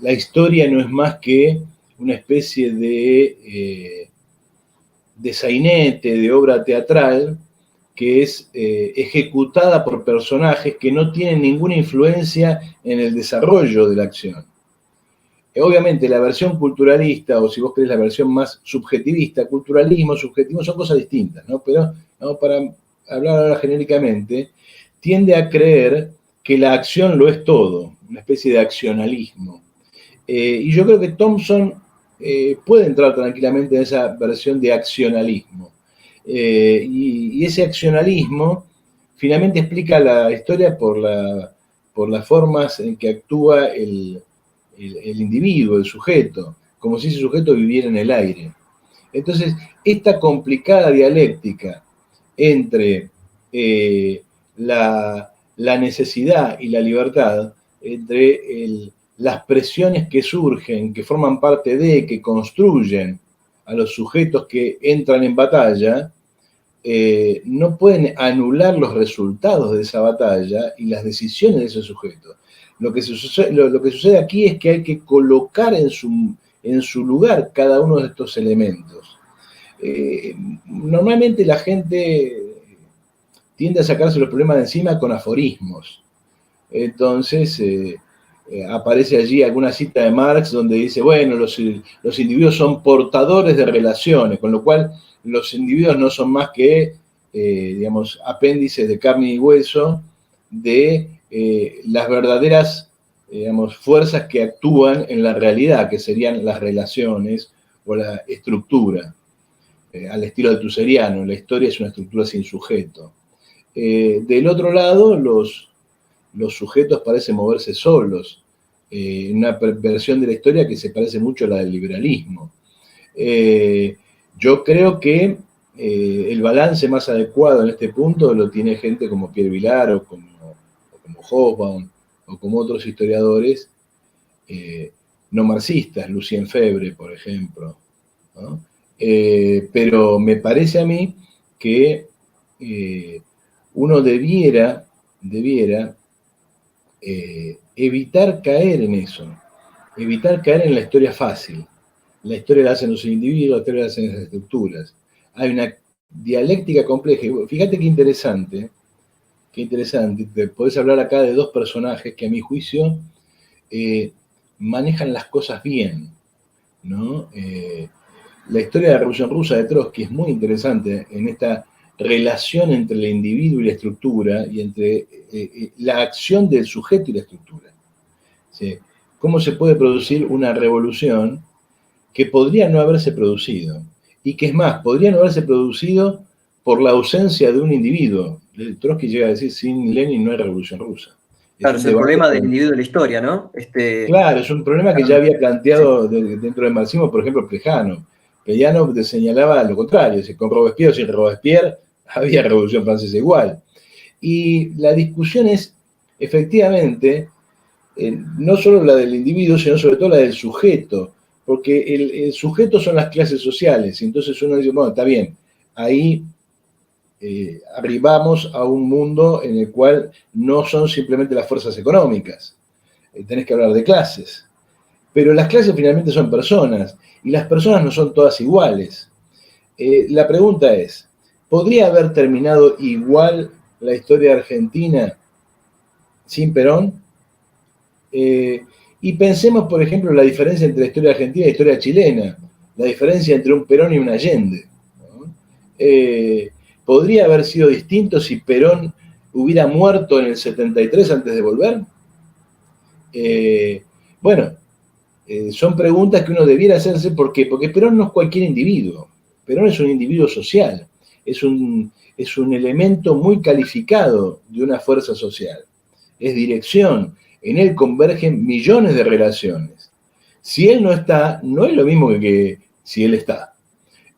la historia no es más que una especie de sainete, de obra teatral, que es ejecutada por personajes que no tienen ninguna influencia en el desarrollo de la acción. Obviamente la versión culturalista, o si vos querés la versión más subjetivista, culturalismo, subjetivo, son cosas distintas, ¿no? Pero para hablar ahora genéricamente, tiende a creer que la acción lo es todo, una especie de accionalismo. Y yo creo que Thompson puede entrar tranquilamente en esa versión de accionalismo. Y ese accionalismo finalmente explica la historia por las formas en que actúa el individuo, el sujeto, como si ese sujeto viviera en el aire. Entonces, esta complicada dialéctica entre la necesidad y la libertad, entre las presiones que surgen, que forman parte de, que construyen a los sujetos que entran en batalla, no pueden anular los resultados de esa batalla y las decisiones de ese sujeto. Lo que sucede aquí es que hay que colocar en su lugar cada uno de estos elementos. Normalmente la gente tiende a sacarse los problemas de encima con aforismos. Entonces, aparece allí alguna cita de Marx donde dice, bueno, los individuos son portadores de relaciones, con lo cual los individuos no son más que, digamos, apéndices de carne y hueso de las verdaderas, digamos, fuerzas que actúan en la realidad, que serían las relaciones o la estructura. Al estilo althuseriano, la historia es una estructura sin sujeto. Del otro lado, los sujetos parecen moverse solos, una versión de la historia que se parece mucho a la del liberalismo. Yo creo que el balance más adecuado en este punto lo tiene gente como Pierre Vilar o como Hobsbawm o como otros historiadores no marxistas, Lucien Febvre, por ejemplo, ¿no? Pero me parece a mí que uno debiera evitar caer en eso, evitar caer en la historia fácil. La historia la hacen los individuos, la historia la hacen las estructuras. Hay una dialéctica compleja. Fíjate qué interesante, te podés hablar acá de 2 personajes que a mi juicio manejan las cosas bien, ¿no? La historia de la Revolución Rusa de Trotsky es muy interesante en esta relación entre el individuo y la estructura y entre la acción del sujeto y la estructura. ¿Sí? ¿Cómo se puede producir una revolución que podría no haberse producido? Y que es más, podría no haberse producido por la ausencia de un individuo. Trotsky llega a decir, sin Lenin no hay Revolución Rusa. Claro, es el problema del individuo de la historia, ¿no? Claro, es un problema que ya había planteado dentro del marxismo, por ejemplo, Plejano. Plejano señalaba lo contrario, con Robespierre o sin Robespierre había Revolución Francesa igual. Y la discusión es, efectivamente, no solo la del individuo, sino sobre todo la del sujeto, porque el sujeto son las clases sociales, y entonces uno dice, bueno, está bien, ahí arribamos a un mundo en el cual no son simplemente las fuerzas económicas, tenés que hablar de clases, pero las clases finalmente son personas, y las personas no son todas iguales. La pregunta es, ¿podría haber terminado igual la historia argentina sin Perón? Y pensemos, por ejemplo, la diferencia entre la historia argentina y la historia chilena, la diferencia entre un Perón y un Allende, ¿no? ¿Podría haber sido distinto si Perón hubiera muerto en el 73 antes de volver? Bueno, son preguntas que uno debiera hacerse. ¿Por qué? Porque Perón no es cualquier individuo. Perón es un individuo social, es un elemento muy calificado de una fuerza social. Es dirección, en él convergen millones de relaciones. Si él no está, no es lo mismo que si él está.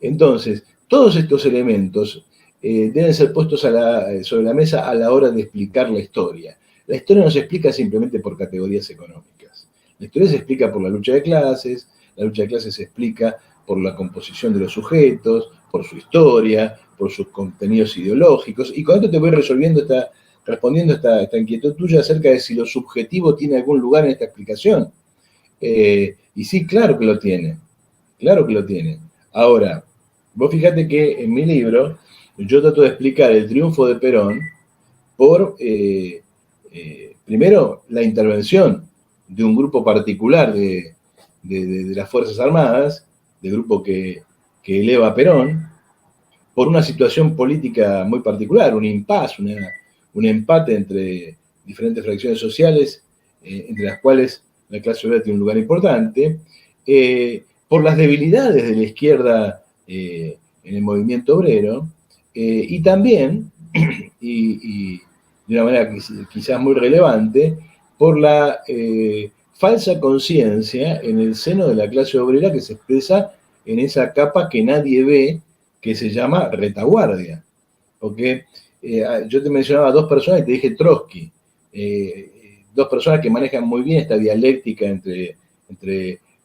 Entonces, todos estos elementos deben ser puestos sobre la mesa a la hora de explicar la historia. La historia no se explica simplemente por categorías económicas. La historia se explica por la lucha de clases se explica por la composición de los sujetos, por su historia, por sus contenidos ideológicos. Y con esto te voy respondiendo esta inquietud tuya acerca de si lo subjetivo tiene algún lugar en esta explicación. Y sí, claro que lo tiene. Claro que lo tiene. Ahora, vos fíjate que en mi libro yo trato de explicar el triunfo de Perón por, primero, la intervención de un grupo particular de las Fuerzas Armadas, del grupo que eleva a Perón, por una situación política muy particular, un impasse, un empate entre diferentes fracciones sociales, entre las cuales la clase obrera tiene un lugar importante, por las debilidades de la izquierda en el movimiento obrero, y también, y de una manera quizás muy relevante, por la falsa conciencia en el seno de la clase obrera que se expresa en esa capa que nadie ve, que se llama retaguardia. Porque yo te mencionaba dos personas y te dije Trotsky, dos personas que manejan muy bien esta dialéctica entre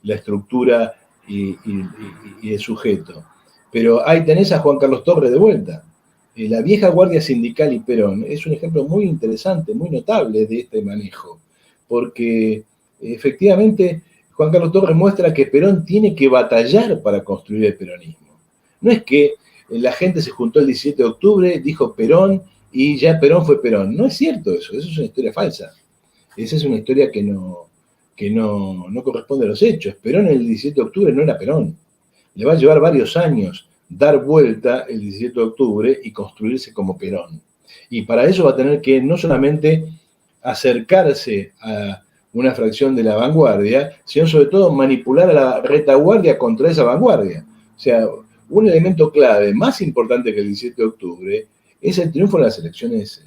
la estructura y el sujeto. Pero ahí tenés a Juan Carlos Torres de vuelta. La vieja guardia sindical y Perón es un ejemplo muy interesante, muy notable de este manejo, porque efectivamente Juan Carlos Torres muestra que Perón tiene que batallar para construir el peronismo. No es que la gente se juntó el 17 de octubre, dijo Perón y ya Perón fue Perón. No es cierto eso es una historia falsa. Esa es una historia que no corresponde a los hechos. Perón el 17 de octubre no era Perón. Le va a llevar varios años dar vuelta el 17 de octubre y construirse como Perón. Y para eso va a tener que no solamente acercarse a una fracción de la vanguardia, sino sobre todo manipular a la retaguardia contra esa vanguardia. O sea, un elemento clave, más importante que el 17 de octubre, es el triunfo de las elecciones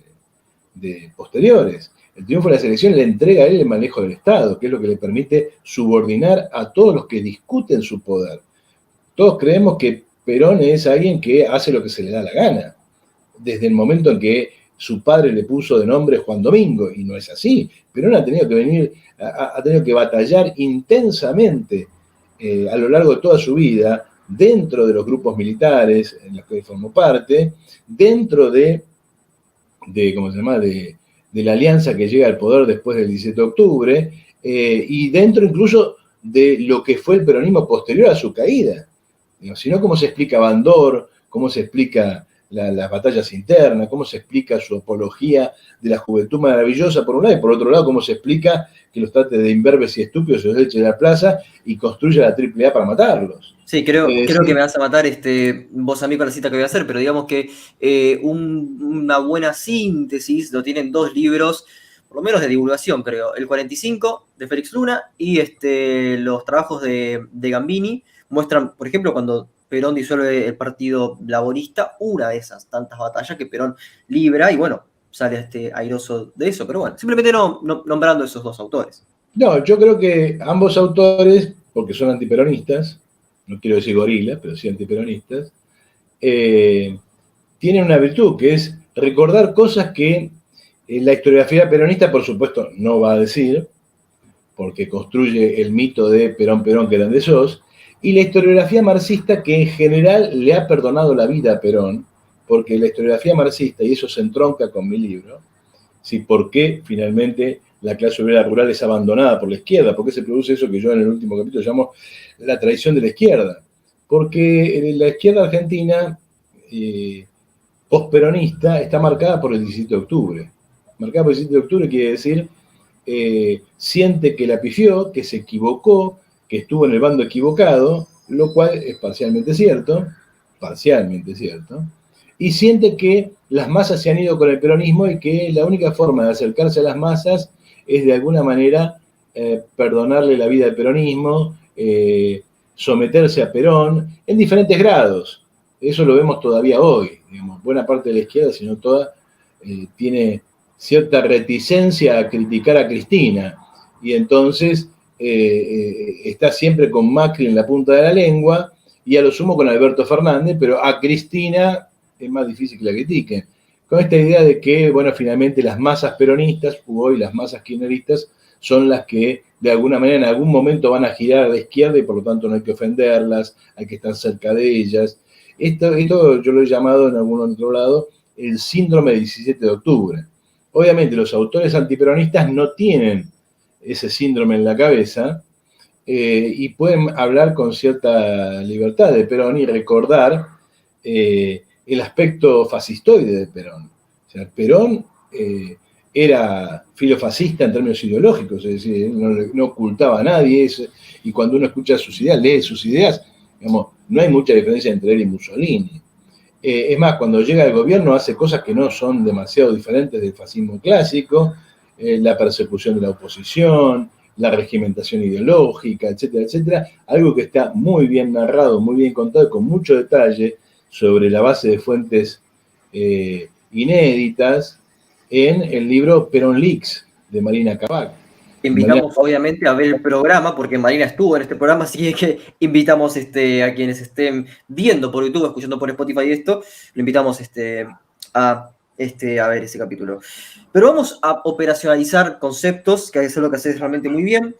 posteriores. El triunfo de las elecciones le entrega a él el manejo del Estado, que es lo que le permite subordinar a todos los que discuten su poder. Todos creemos que Perón es alguien que hace lo que se le da la gana, desde el momento en que su padre le puso de nombre Juan Domingo, y no es así. Perón ha tenido que batallar intensamente a lo largo de toda su vida, dentro de los grupos militares en los que formó parte, dentro de la alianza que llega al poder después del 17 de octubre, y dentro incluso de lo que fue el peronismo posterior a su caída. Si no, ¿cómo se explica Bandor? ¿Cómo se explica las batallas internas? ¿Cómo se explica su apología de la juventud maravillosa, por un lado? Y por otro lado, ¿cómo se explica que los trate de imberbes y estúpidos, se los eche de la plaza y construya la AAA para matarlos? Sí, creo que me vas a matar vos a mí con la cita que voy a hacer, pero digamos que una buena síntesis lo tienen dos libros, por lo menos de divulgación, creo. El 45 de Félix Luna y los trabajos de Gambini muestran, por ejemplo, cuando Perón disuelve el Partido Laborista, una de esas tantas batallas que Perón libra y bueno, sale airoso de eso, pero bueno, simplemente nombrando esos dos autores. No, yo creo que ambos autores, porque son antiperonistas, no quiero decir gorilas, pero sí antiperonistas, tienen una virtud, que es recordar cosas que la historiografía peronista, por supuesto, no va a decir, porque construye el mito de Perón, Perón, que grande sos, y la historiografía marxista, que en general le ha perdonado la vida a Perón, porque la historiografía marxista, y eso se entronca con mi libro, ¿sí? ¿Por qué finalmente la clase obrera rural es abandonada por la izquierda? ¿Por qué se produce eso que yo en el último capítulo llamo la traición de la izquierda? Porque la izquierda argentina, postperonista, está marcada por el 17 de octubre. Marcada por el 17 de octubre quiere decir, siente que la pifió, que se equivocó, que estuvo en el bando equivocado, lo cual es parcialmente cierto, y siente que las masas se han ido con el peronismo y que la única forma de acercarse a las masas es de alguna manera perdonarle la vida al peronismo, someterse a Perón en diferentes grados. Eso lo vemos todavía hoy. Digamos, buena parte de la izquierda, si no toda, tiene cierta reticencia a criticar a Cristina. Y entonces está siempre con Macri en la punta de la lengua y a lo sumo con Alberto Fernández, pero a Cristina es más difícil que la critiquen. Con esta idea de que, bueno, finalmente las masas peronistas, hoy las masas kirchneristas, son las que de alguna manera en algún momento van a girar a la izquierda y por lo tanto no hay que ofenderlas, hay que estar cerca de ellas. Esto yo lo he llamado en algún otro lado el síndrome del 17 de octubre. Obviamente los autores antiperonistas no tienen ese síndrome en la cabeza y pueden hablar con cierta libertad de Perón y recordar el aspecto fascistoide de Perón. O sea, Perón era filofascista en términos ideológicos, es decir, no ocultaba a nadie, y cuando uno escucha sus ideas, lee sus ideas, digamos, no hay mucha diferencia entre él y Mussolini. Es más, cuando llega al gobierno hace cosas que no son demasiado diferentes del fascismo clásico, la persecución de la oposición, la regimentación ideológica, etcétera, etcétera, algo que está muy bien narrado, muy bien contado y con mucho detalle sobre la base de fuentes inéditas en el libro Perón Leaks de Marina Kabak. Invitamos obviamente a ver el programa, porque Marina estuvo en este programa, así que invitamos a quienes estén viendo por YouTube, escuchando por Spotify esto, lo invitamos a ver ese capítulo. Pero vamos a operacionalizar conceptos, que es lo que haces realmente muy bien,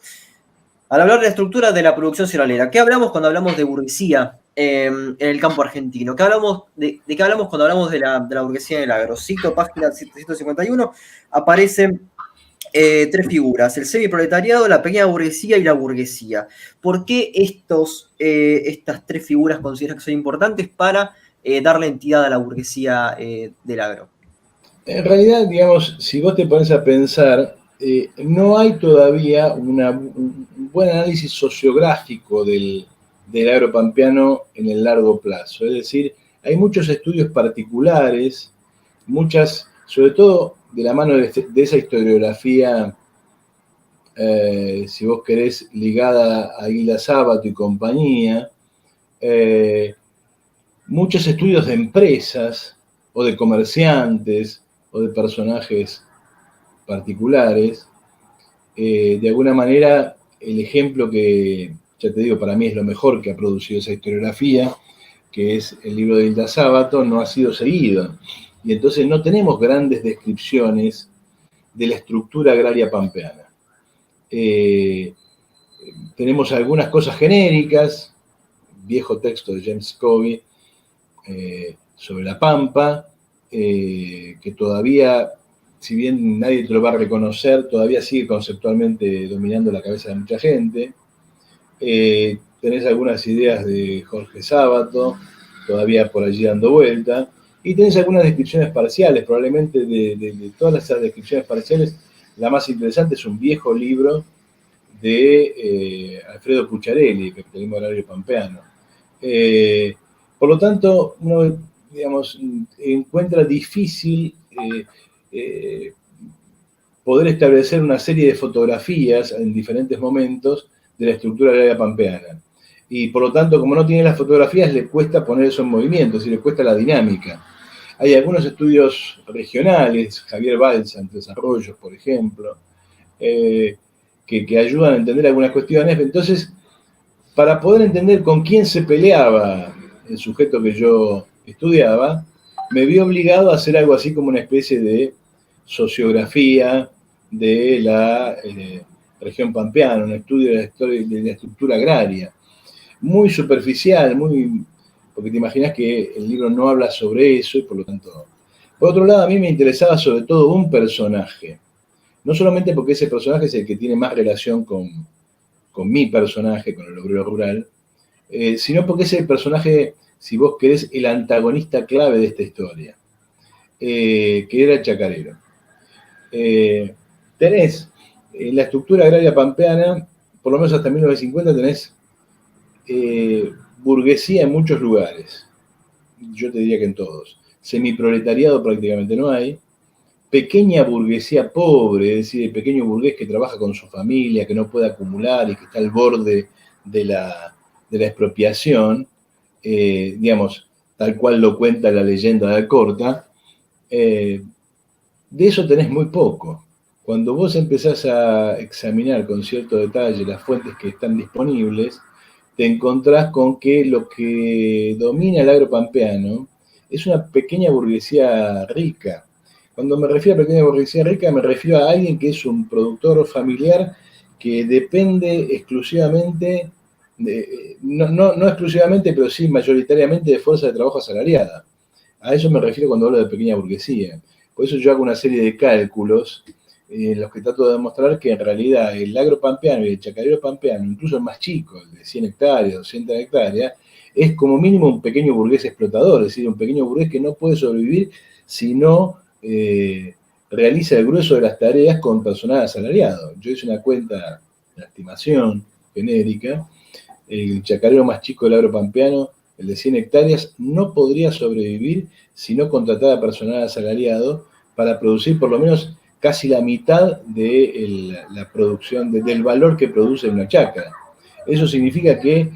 al hablar de la estructura de la producción cerealera. ¿Qué hablamos cuando hablamos de burguesía en el campo argentino? ¿De qué hablamos cuando hablamos de la burguesía en el agro? Cito página 751, aparecen tres figuras: el semiproletariado, la pequeña burguesía y la burguesía. ¿Por qué estas tres figuras consideras que son importantes para darle entidad a la burguesía del agro? En realidad, digamos, si vos te pones a pensar, no hay todavía un buen análisis sociográfico del agro pampeano en el largo plazo. Es decir, hay muchos estudios particulares, sobre todo de la mano de esa historiografía, si vos querés, ligada a Aguila Sábato y compañía, muchos estudios de empresas o de comerciantes o de personajes particulares. De alguna manera, el ejemplo que, ya te digo, para mí es lo mejor que ha producido esa historiografía, que es el libro de Hilda Sábato, no ha sido seguido. Y entonces no tenemos grandes descripciones de la estructura agraria pampeana. Tenemos algunas cosas genéricas, viejo texto de James Covey sobre la pampa, que todavía, si bien nadie te lo va a reconocer, todavía sigue conceptualmente dominando la cabeza de mucha gente. Tenés algunas ideas de Jorge Sábato, todavía por allí dando vuelta, y tenés algunas descripciones parciales, probablemente de todas esas descripciones parciales, la más interesante es un viejo libro de Alfredo Pucciarelli, Capitalismo Agrario Pampeano. Por lo tanto, uno, digamos, encuentra difícil poder establecer una serie de fotografías en diferentes momentos de la estructura agraria pampeana. Y por lo tanto, como no tiene las fotografías, le cuesta poner eso en movimiento, es decir, le cuesta la dinámica. Hay algunos estudios regionales, Javier Balsa, en Desarrollos, por ejemplo, que ayudan a entender algunas cuestiones. Entonces, para poder entender con quién se peleaba el sujeto que yo estudiaba, me vi obligado a hacer algo así como una especie de sociografía de región pampeana, un estudio de la historia de la estructura agraria. Muy superficial, porque te imaginas que el libro no habla sobre eso y por lo tanto... Por otro lado, a mí me interesaba sobre todo un personaje. No solamente porque ese personaje es el que tiene más relación con mi personaje, con el obrero rural, sino porque es el personaje, si vos querés, el antagonista clave de esta historia, que era el chacarero. Tenés la estructura agraria pampeana, por lo menos hasta 1950 tenés burguesía en muchos lugares, yo te diría que en todos. Semiproletariado prácticamente no hay. Pequeña burguesía pobre, es decir, el pequeño burgués que trabaja con su familia, que no puede acumular y que está al borde de la expropiación, digamos, tal cual lo cuenta la leyenda de Alcorta, de eso tenés muy poco. Cuando vos empezás a examinar con cierto detalle las fuentes que están disponibles, te encontrás con que lo que domina el agro pampeano es una pequeña burguesía rica. Cuando me refiero a pequeña burguesía rica, me refiero a alguien que es un productor familiar que depende exclusivamente, no exclusivamente, pero sí mayoritariamente de fuerza de trabajo asalariada. A eso me refiero cuando hablo de pequeña burguesía. Por eso yo hago una serie de cálculos en los que trato de demostrar que en realidad el agro pampeano y el chacarero pampeano, incluso el más chico, el de 100 hectáreas, 200 hectáreas, es como mínimo un pequeño burgués explotador, es decir, un pequeño burgués que no puede sobrevivir si no realiza el grueso de las tareas con personal asalariado. Yo hice una cuenta, una estimación genérica, el chacarero más chico del agro pampeano, el de 100 hectáreas, no podría sobrevivir si no contratara personal asalariado para producir por lo menos casi la mitad de la producción, del valor que produce una chacra. Eso significa que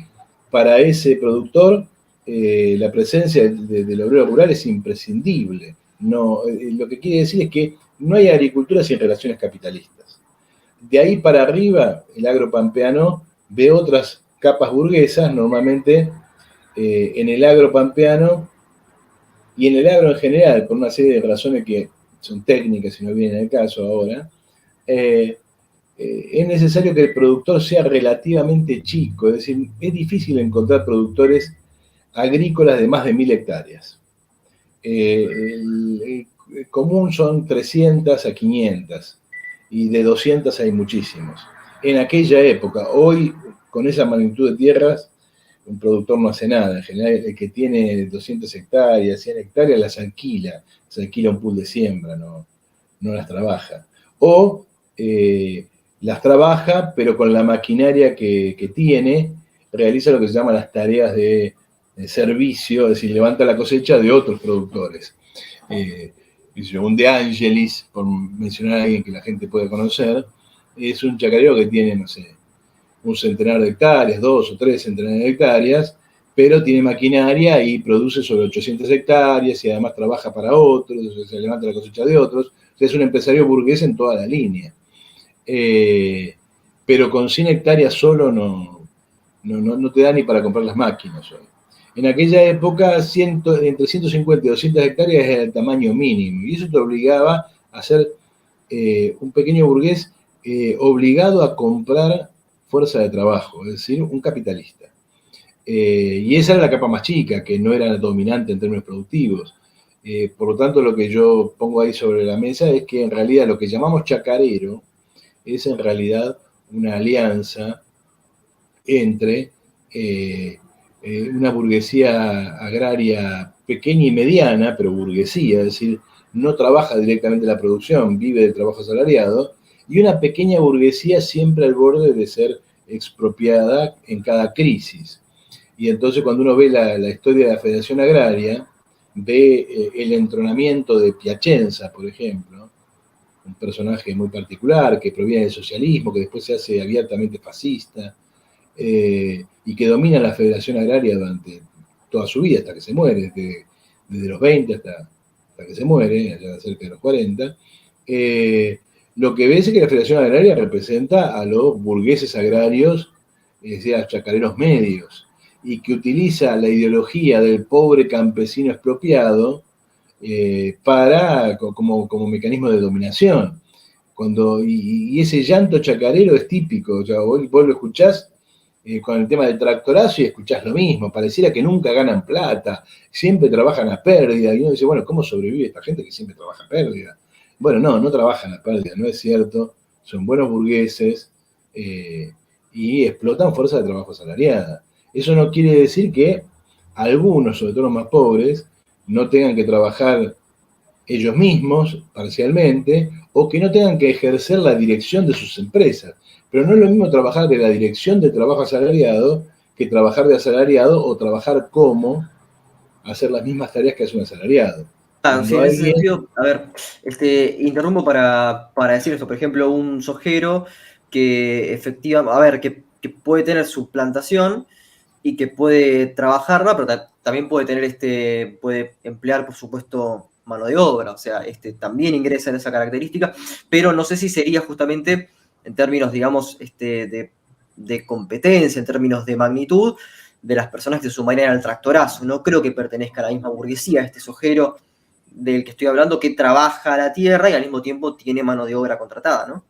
para ese productor la presencia del obrero rural es imprescindible. No, lo que quiere decir es que no hay agricultura sin relaciones capitalistas. De ahí para arriba, el agro pampeano ve otras capas burguesas, normalmente en el agro pampeano y en el agro en general, por una serie de razones que son técnicas y no vienen al caso ahora, es necesario que el productor sea relativamente chico, es decir, es difícil encontrar productores agrícolas de más de 1000 hectáreas. El común son 300 a 500 y de 200 hay muchísimos. En aquella época, hoy con esa magnitud de tierras, un productor no hace nada. En general, el que tiene 200 hectáreas, 100 hectáreas, las alquila. Se alquila un pool de siembra, no las trabaja. O las trabaja, pero con la maquinaria que tiene, realiza lo que se llama las tareas de servicio, es decir, levanta la cosecha de otros productores. Un De Angelis, por mencionar a alguien que la gente puede conocer, es un chacarero que tiene, no sé, un centenar de hectáreas, 2 o 3 centenares de hectáreas, pero tiene maquinaria y produce sobre 800 hectáreas y además trabaja para otros, se levanta la cosecha de otros. O sea, es un empresario burgués en toda la línea. Pero con 100 hectáreas solo no te da ni para comprar las máquinas hoy. En aquella época, entre 150 y 200 hectáreas era el tamaño mínimo, y eso te obligaba a ser un pequeño burgués obligado a comprar fuerza de trabajo, es decir, un capitalista. Y esa era la capa más chica, que no era dominante en términos productivos. Por lo tanto, lo que yo pongo ahí sobre la mesa es que en realidad lo que llamamos chacarero es en realidad una alianza entre una burguesía agraria pequeña y mediana, pero burguesía, es decir, no trabaja directamente en la producción, vive del trabajo asalariado, y una pequeña burguesía siempre al borde de ser expropiada en cada crisis. Y entonces cuando uno ve la historia de la Federación Agraria, ve el entronamiento de Piacenza, por ejemplo, un personaje muy particular que proviene del socialismo, que después se hace abiertamente fascista, y que domina la Federación Agraria durante toda su vida, hasta que se muere, desde los 20 hasta que se muere, allá cerca de los 40, lo que ves es que la Federación Agraria representa a los burgueses agrarios, es decir, a los chacareros medios, y que utiliza la ideología del pobre campesino expropiado como mecanismo de dominación. y ese llanto chacarero es típico, o sea, vos lo escuchás con el tema del tractorazo y escuchás lo mismo, pareciera que nunca ganan plata, siempre trabajan a pérdida, y uno dice, bueno, ¿cómo sobrevive esta gente que siempre trabaja a pérdida? Bueno, no trabajan a pérdida, no es cierto, son buenos burgueses y explotan fuerza de trabajo asalariada. Eso no quiere decir que algunos, sobre todo los más pobres, no tengan que trabajar ellos mismos parcialmente o que no tengan que ejercer la dirección de sus empresas. Pero no es lo mismo trabajar de la dirección de trabajo asalariado que trabajar de asalariado o trabajar como hacer las mismas tareas que hace un asalariado. Claro, sí, Cuando en ese alguien... sentido, a ver, interrumpo para decir esto. Por ejemplo, un sojero que efectivamente, a ver, que puede tener su plantación y que puede trabajarla, pero también puede tener puede emplear, por supuesto, mano de obra, o sea, también ingresa en esa característica, pero no sé si sería justamente en términos, digamos, de competencia, en términos de magnitud, de las personas que se sumarían al tractorazo. No creo que pertenezca a la misma burguesía este sojero del que estoy hablando, que trabaja la tierra y al mismo tiempo tiene mano de obra contratada, ¿no?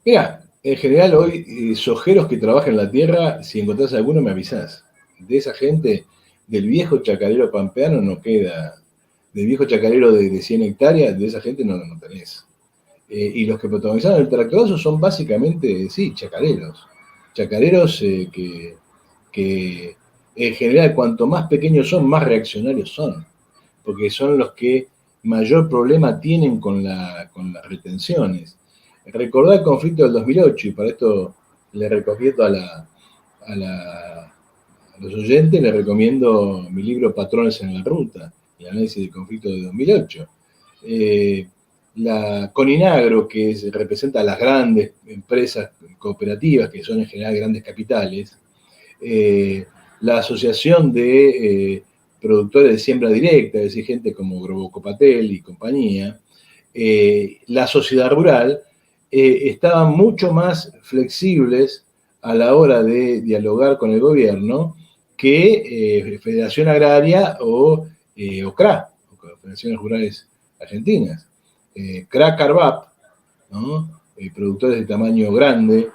Mira, en general hoy, sojeros que trabajan en la tierra, si encontrás alguno me avisás. De esa gente, del viejo chacarero pampeano no queda, del viejo chacarero de 100 hectáreas, de esa gente no tenés. Y los que protagonizaron el tractorazo son básicamente, sí, chacareros. Chacareros que en general cuanto más pequeños son, más reaccionarios son. Porque son los que mayor problema tienen con las retenciones. Recordá el conflicto del 2008, y para esto le recomiendo a los oyentes, les recomiendo mi libro Patrones en la Ruta, el análisis del conflicto de 2008. La Coninagro, que representa a las grandes empresas cooperativas, que son en general grandes capitales, la Asociación de Productores de Siembra Directa, es decir, gente como Grobocopatel y compañía, la sociedad rural, estaban mucho más flexibles a la hora de dialogar con el gobierno que Federación Agraria o CRA, o Federaciones Rurales Argentinas. CRA Carvap, ¿no? Productores de tamaño grande,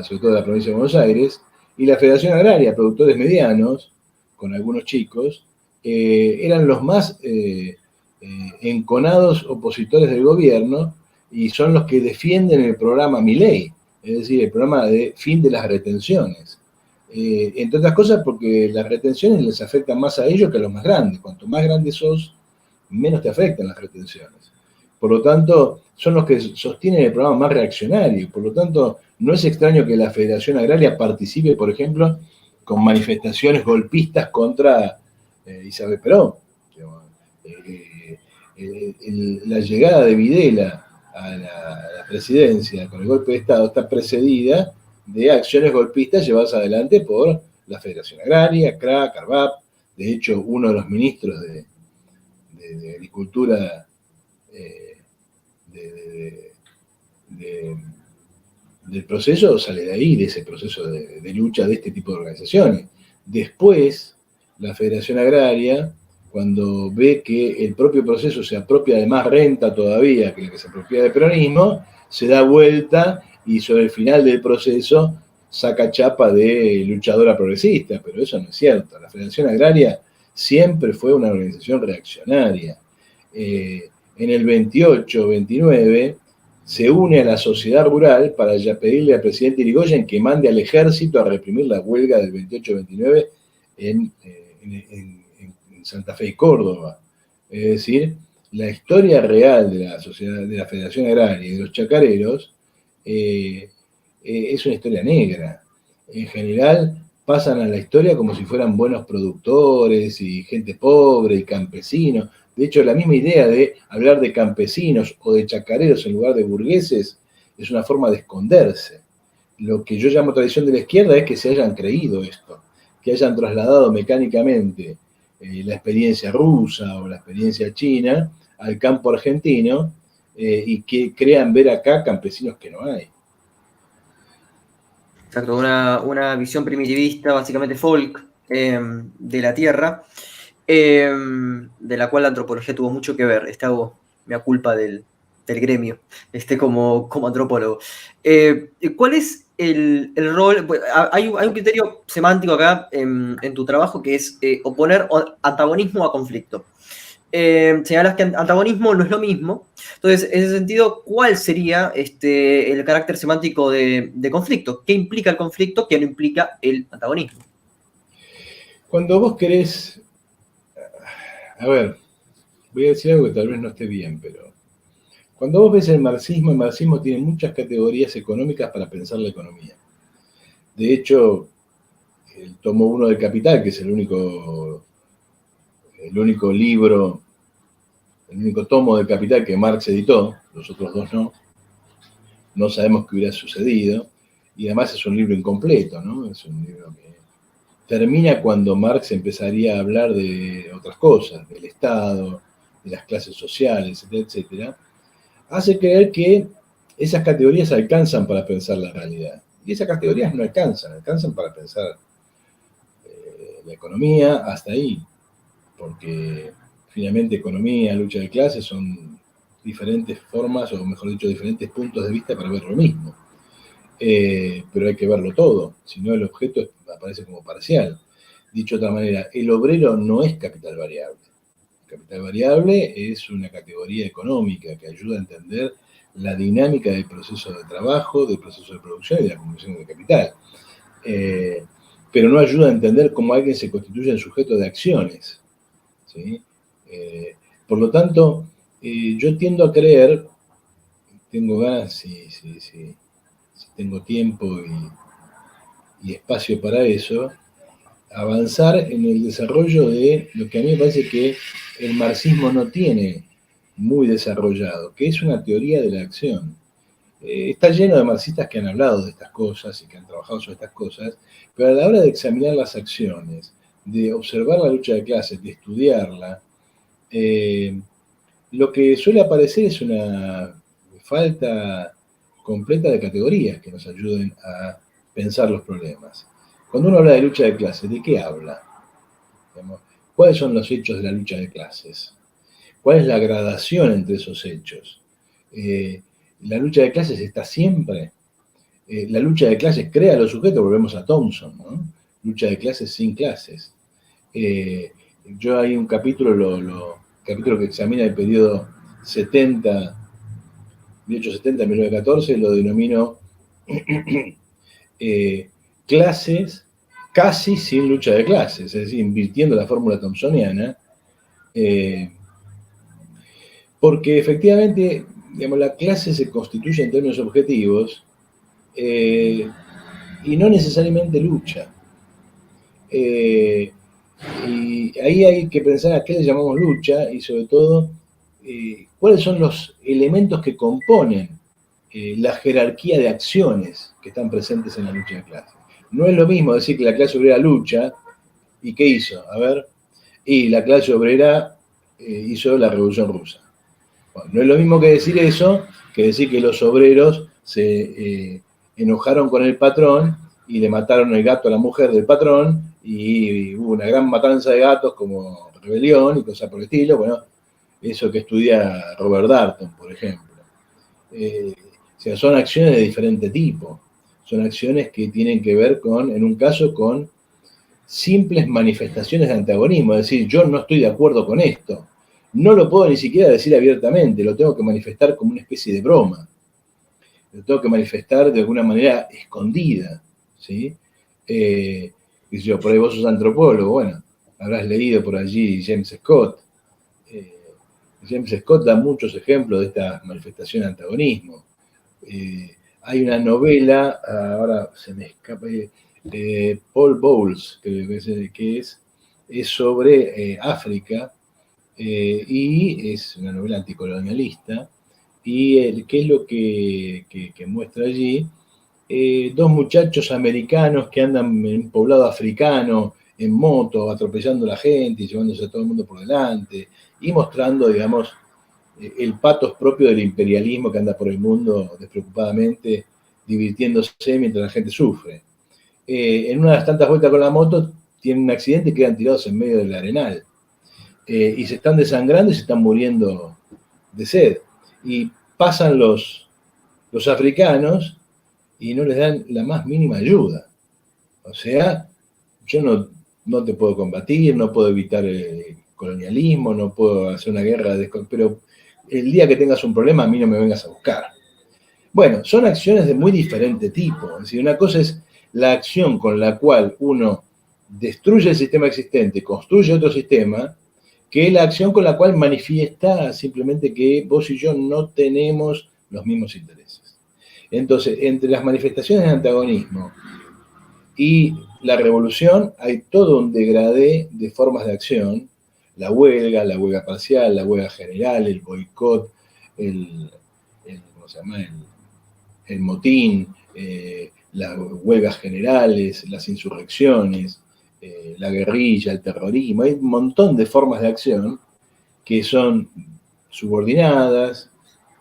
sobre todo de la provincia de Buenos Aires, y la Federación Agraria, productores medianos, con algunos chicos, eran los más enconados opositores del gobierno y son los que defienden el programa Milei, es decir, el programa de fin de las retenciones. Entre otras cosas porque las retenciones les afectan más a ellos que a los más grandes. Cuanto más grandes sos, menos te afectan las retenciones. Por lo tanto, son los que sostienen el programa más reaccionario. Por lo tanto, no es extraño que la Federación Agraria participe, por ejemplo, con manifestaciones golpistas contra Isabel Perón. La llegada de Videla a la presidencia con el golpe de Estado está precedida de acciones golpistas llevadas adelante por la Federación Agraria, CRA, CARVAP. De hecho, uno de los ministros de Agricultura del proceso sale de ahí, de ese proceso de lucha de este tipo de organizaciones. Después, la Federación Agraria, cuando ve que el propio proceso se apropia de más renta todavía que el que se apropia del peronismo, se da vuelta y sobre el final del proceso saca chapa de luchadora progresista, pero eso no es cierto. La Federación Agraria siempre fue una organización reaccionaria. En el 28, 29, se une a la sociedad rural para ya pedirle al presidente Irigoyen que mande al ejército a reprimir la huelga del 28-29 en Santa Fe y Córdoba. Es decir, la historia real de la sociedad, de la Federación Agraria y de los chacareros es una historia negra. En general pasan a la historia como si fueran buenos productores y gente pobre y campesinos. De hecho, la misma idea de hablar de campesinos o de chacareros en lugar de burgueses es una forma de esconderse. Lo que yo llamo tradición de la izquierda es que se hayan creído esto, que hayan trasladado mecánicamente la experiencia rusa o la experiencia china al campo argentino y que crean ver acá campesinos que no hay. Exacto, una visión primitivista, básicamente folk, de la Tierra, de la cual la antropología tuvo mucho que ver. Hago mea culpa del gremio, como antropólogo. ¿Cuál es el rol? Hay un criterio semántico acá en tu trabajo que es oponer antagonismo a conflicto. Señalas que antagonismo no es lo mismo. Entonces, en ese sentido, ¿cuál sería el carácter semántico de conflicto? ¿Qué implica el conflicto? ¿Qué no implica el antagonismo? Cuando vos querés, a ver, voy a decir algo que tal vez no esté bien, pero cuando vos ves el marxismo tiene muchas categorías económicas para pensar la economía. De hecho, el tomo 1 del Capital, que es el único libro, el único tomo del Capital que Marx editó, los otros dos no sabemos qué hubiera sucedido, y además es un libro incompleto, ¿no? Es un libro que termina cuando Marx empezaría a hablar de otras cosas, del Estado, de las clases sociales, etcétera, etcétera, hace creer que esas categorías alcanzan para pensar la realidad. Y esas categorías no alcanzan para pensar la economía hasta ahí, porque finalmente economía, lucha de clases son diferentes formas, o mejor dicho, diferentes puntos de vista para ver lo mismo. Pero hay que verlo todo, si no el objeto aparece como parcial. Dicho de otra manera, el obrero no es capital variable. Capital variable es una categoría económica que ayuda a entender la dinámica del proceso de trabajo, del proceso de producción y de la acumulación de capital. Pero no ayuda a entender cómo alguien se constituye en sujeto de acciones, ¿sí? Por lo tanto, yo tiendo a creer, tengo ganas, si tengo tiempo y espacio para eso, avanzar en el desarrollo de lo que a mí me parece que el marxismo no tiene muy desarrollado, que es una teoría de la acción. Está lleno de marxistas que han hablado de estas cosas y que han trabajado sobre estas cosas, pero a la hora de examinar las acciones, de observar la lucha de clases, de estudiarla, lo que suele aparecer es una falta completa de categorías que nos ayuden a pensar los problemas. Cuando uno habla de lucha de clases, ¿de qué habla? Digamos, ¿cuáles son los hechos de la lucha de clases? ¿Cuál es la gradación entre esos hechos? La lucha de clases está siempre. La lucha de clases crea a los sujetos, volvemos a Thompson, ¿no? Lucha de clases sin clases. Yo hay un capítulo capítulo que examina el periodo 1870-1914, lo denomino clases casi sin lucha de clases, es decir, invirtiendo la fórmula thompsoniana, porque efectivamente, digamos, la clase se constituye en términos objetivos y no necesariamente lucha. Y ahí hay que pensar a qué le llamamos lucha y sobre todo cuáles son los elementos que componen la jerarquía de acciones que están presentes en la lucha de clases. No es lo mismo decir que la clase obrera lucha y ¿qué hizo? A ver, y la clase obrera hizo la Revolución Rusa. Bueno, no es lo mismo que decir eso que decir que los obreros se enojaron con el patrón y le mataron el gato a la mujer del patrón y hubo una gran matanza de gatos como rebelión y cosas por el estilo. Bueno, eso que estudia Robert Darnton, por ejemplo. O sea, son acciones de diferente tipo. Son acciones que tienen que ver con, en un caso, con simples manifestaciones de antagonismo. Es decir, yo no estoy de acuerdo con esto. No lo puedo ni siquiera decir abiertamente, lo tengo que manifestar como una especie de broma. Lo tengo que manifestar de alguna manera escondida, ¿sí? Por ahí vos sos antropólogo, bueno, habrás leído por allí James Scott. James Scott da muchos ejemplos de esta manifestación de antagonismo. Hay una novela, ahora se me escapa, Paul Bowles, que es sobre África, y es una novela anticolonialista, y ¿qué es lo que muestra allí? Dos muchachos americanos que andan en un poblado africano en moto, atropellando a la gente y llevándose a todo el mundo por delante, y mostrando, digamos, el patos propio del imperialismo que anda por el mundo despreocupadamente, divirtiéndose mientras la gente sufre. En una de las tantas vueltas con la moto, tienen un accidente y quedan tirados en medio del arenal. Y se están desangrando y se están muriendo de sed. Y pasan los africanos y no les dan la más mínima ayuda. O sea, yo no te puedo combatir, no puedo evitar el colonialismo, no puedo hacer una guerra, pero el día que tengas un problema a mí no me vengas a buscar. Bueno, son acciones de muy diferente tipo. Es decir, una cosa es la acción con la cual uno destruye el sistema existente, construye otro sistema, que la acción con la cual manifiesta simplemente que vos y yo no tenemos los mismos intereses. Entonces, entre las manifestaciones de antagonismo y la revolución hay todo un degradé de formas de acción, la huelga parcial, la huelga general, el boicot, ¿cómo se llama? El motín, las huelgas generales, las insurrecciones, la guerrilla, el terrorismo. Hay un montón de formas de acción que son subordinadas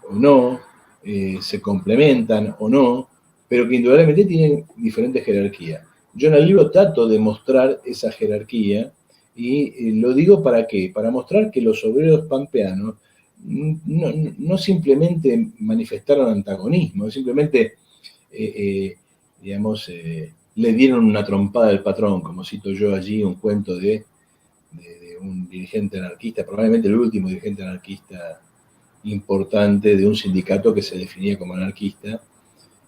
o no, se complementan o no, pero que indudablemente tienen diferentes jerarquías. Yo en el libro trato de mostrar esa jerarquía y lo digo ¿para qué? Para mostrar que los obreros pampeanos no simplemente manifestaron antagonismo, simplemente, le dieron una trompada al patrón, como cito yo allí un cuento de un dirigente anarquista, probablemente el último dirigente anarquista importante de un sindicato que se definía como anarquista,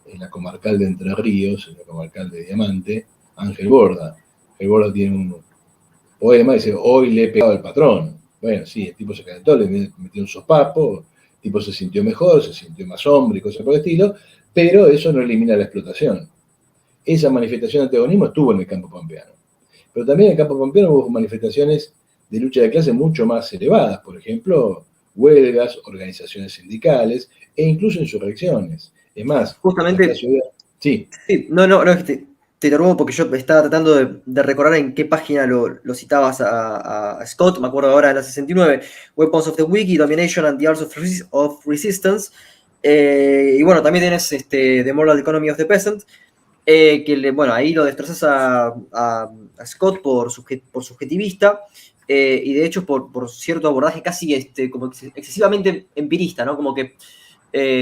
en la comarcal de Entre Ríos, en la comarcal de Diamante, Ángel Borda. Ángel Borda tiene un poema que dice, hoy le he pegado al patrón. Bueno, sí, el tipo se calentó, le metió un sopapo, el tipo se sintió mejor, se sintió más hombre y cosas por el estilo, pero eso no elimina la explotación. Esa manifestación de antagonismo estuvo en el campo pampeano. Pero también en el campo pampeano hubo manifestaciones de lucha de clase mucho más elevadas, por ejemplo, huelgas, organizaciones sindicales e incluso insurrecciones. Es más, justamente, sí. sí, no, es que te interrumpo porque yo estaba tratando de recordar en qué página lo citabas a Scott, me acuerdo ahora en la 69, Weapons of the Weak y Domination and the Arts of Resistance. Y bueno, también tienes The Moral Economy of the Peasant, bueno, ahí lo destrozas a Scott por subjetivista, y de hecho por cierto abordaje casi como excesivamente empirista, ¿no? Como que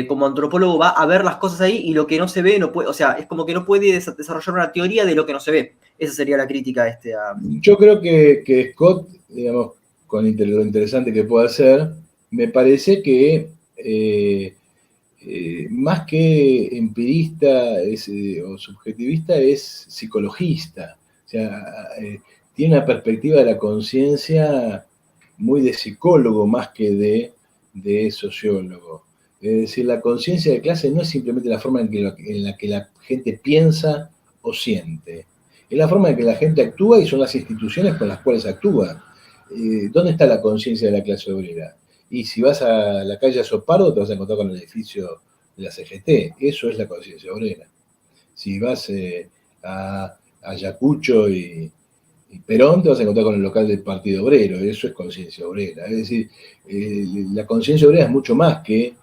como antropólogo va a ver las cosas ahí y lo que no se ve no puede, o sea, es como que no puede desarrollar una teoría de lo que no se ve. Esa sería la crítica a... Yo creo que Scott, digamos, con lo interesante que puede hacer, me parece que más que empirista o subjetivista es psicologista. O sea, tiene una perspectiva de la conciencia muy de psicólogo más que de sociólogo. Es decir, la conciencia de clase no es simplemente la forma en la que la gente piensa o siente. Es la forma en que la gente actúa y son las instituciones con las cuales actúa. ¿Dónde está la conciencia de la clase obrera? Y si vas a la calle Azopardo te vas a encontrar con el edificio de la CGT. Eso es la conciencia obrera. Si vas a Ayacucho y Perón te vas a encontrar con el local del Partido Obrero. Eso es conciencia obrera. Es decir, la conciencia obrera es mucho más que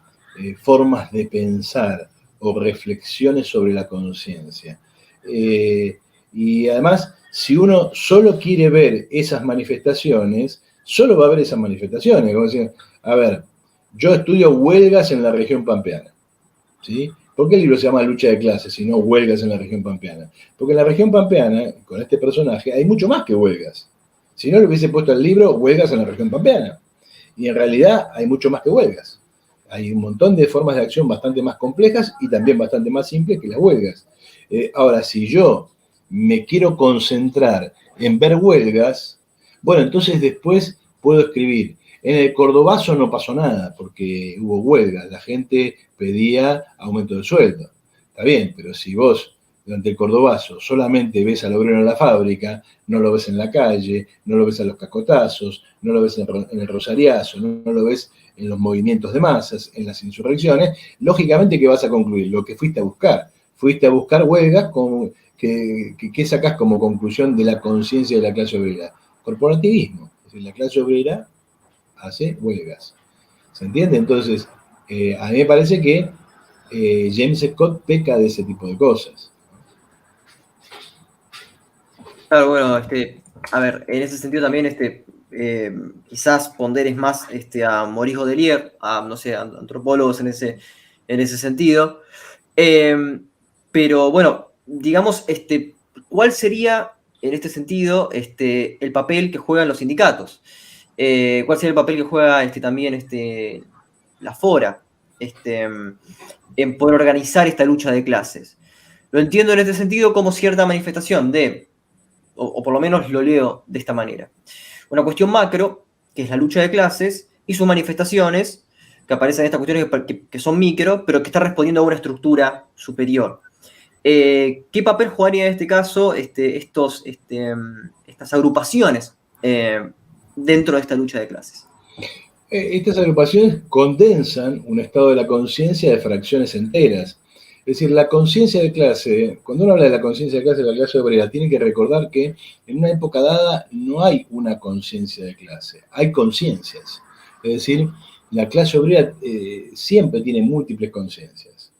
formas de pensar o reflexiones sobre la conciencia. Y además, si uno solo quiere ver esas manifestaciones, solo va a ver esas manifestaciones. Como decir, a ver, yo estudio huelgas en la región pampeana, ¿sí? ¿Por qué el libro se llama Lucha de Clases y no Huelgas en la región pampeana? Porque en la región pampeana, con este personaje, hay mucho más que huelgas. Si no, le hubiese puesto al libro Huelgas en la región pampeana. Y en realidad hay mucho más que huelgas. Hay un montón de formas de acción bastante más complejas y también bastante más simples que las huelgas. Ahora, si yo me quiero concentrar en ver huelgas, bueno, entonces después puedo escribir. En el Cordobazo no pasó nada porque hubo huelgas, la gente pedía aumento de sueldo. Está bien, pero si vos durante el Cordobazo solamente ves al obrero en la fábrica, no lo ves en la calle, no lo ves a los cascotazos, no lo ves en el rosariazo, no lo ves en los movimientos de masas, en las insurrecciones, lógicamente que vas a concluir lo que fuiste a buscar. Fuiste a buscar huelgas que sacás como conclusión de la conciencia de la clase obrera. Corporativismo. Es decir, la clase obrera hace huelgas. ¿Se entiende? Entonces, a mí me parece que James Scott peca de ese tipo de cosas. Claro, bueno, a ver, en ese sentido también quizás ponderes más a Maurice Godelier, a, no sé, a antropólogos en ese sentido. Pero bueno, digamos, ¿cuál sería en este sentido el papel que juegan los sindicatos? ¿Cuál sería el papel que juega también la FORA en poder organizar esta lucha de clases? Lo entiendo en este sentido como cierta manifestación o por lo menos lo leo de esta manera. Una cuestión macro, que es la lucha de clases, y sus manifestaciones, que aparecen en estas cuestiones que son micro, pero que están respondiendo a una estructura superior. ¿Qué papel jugaría en este caso estas agrupaciones dentro de esta lucha de clases? Estas agrupaciones condensan un estado de la conciencia de fracciones enteras. Es decir, la conciencia de clase, cuando uno habla de la conciencia de clase de la clase obrera, tiene que recordar que en una época dada no hay una conciencia de clase, hay conciencias. Es decir, la clase obrera siempre tiene múltiples conciencias.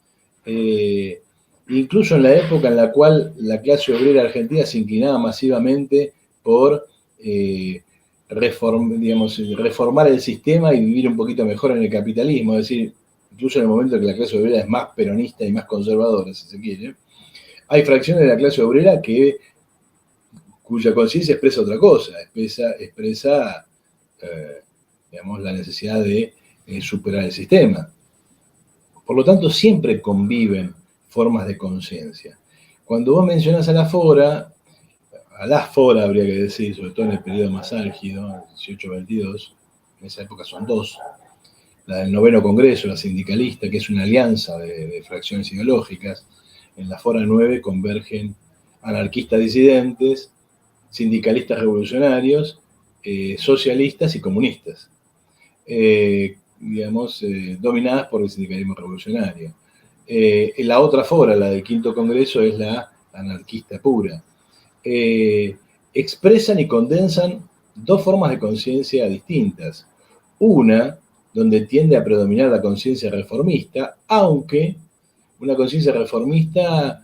Incluso en la época en la cual la clase obrera argentina se inclinaba masivamente por reformar el sistema y vivir un poquito mejor en el capitalismo, es decir, incluso en el momento que la clase obrera es más peronista y más conservadora, si se quiere, hay fracciones de la clase obrera cuya conciencia expresa otra cosa, expresa la necesidad de superar el sistema. Por lo tanto, siempre conviven formas de conciencia. Cuando vos mencionás a la FORA habría que decir, sobre todo en el periodo más álgido, 18-22, en esa época son dos, la del noveno congreso, la sindicalista, que es una alianza de fracciones ideológicas. En la FORA 9 convergen anarquistas disidentes, sindicalistas revolucionarios, socialistas y comunistas, dominadas por el sindicalismo revolucionario. La otra FORA, la del quinto congreso, es la anarquista pura. Expresan y condensan dos formas de conciencia distintas. Una, donde tiende a predominar la conciencia reformista, aunque una conciencia reformista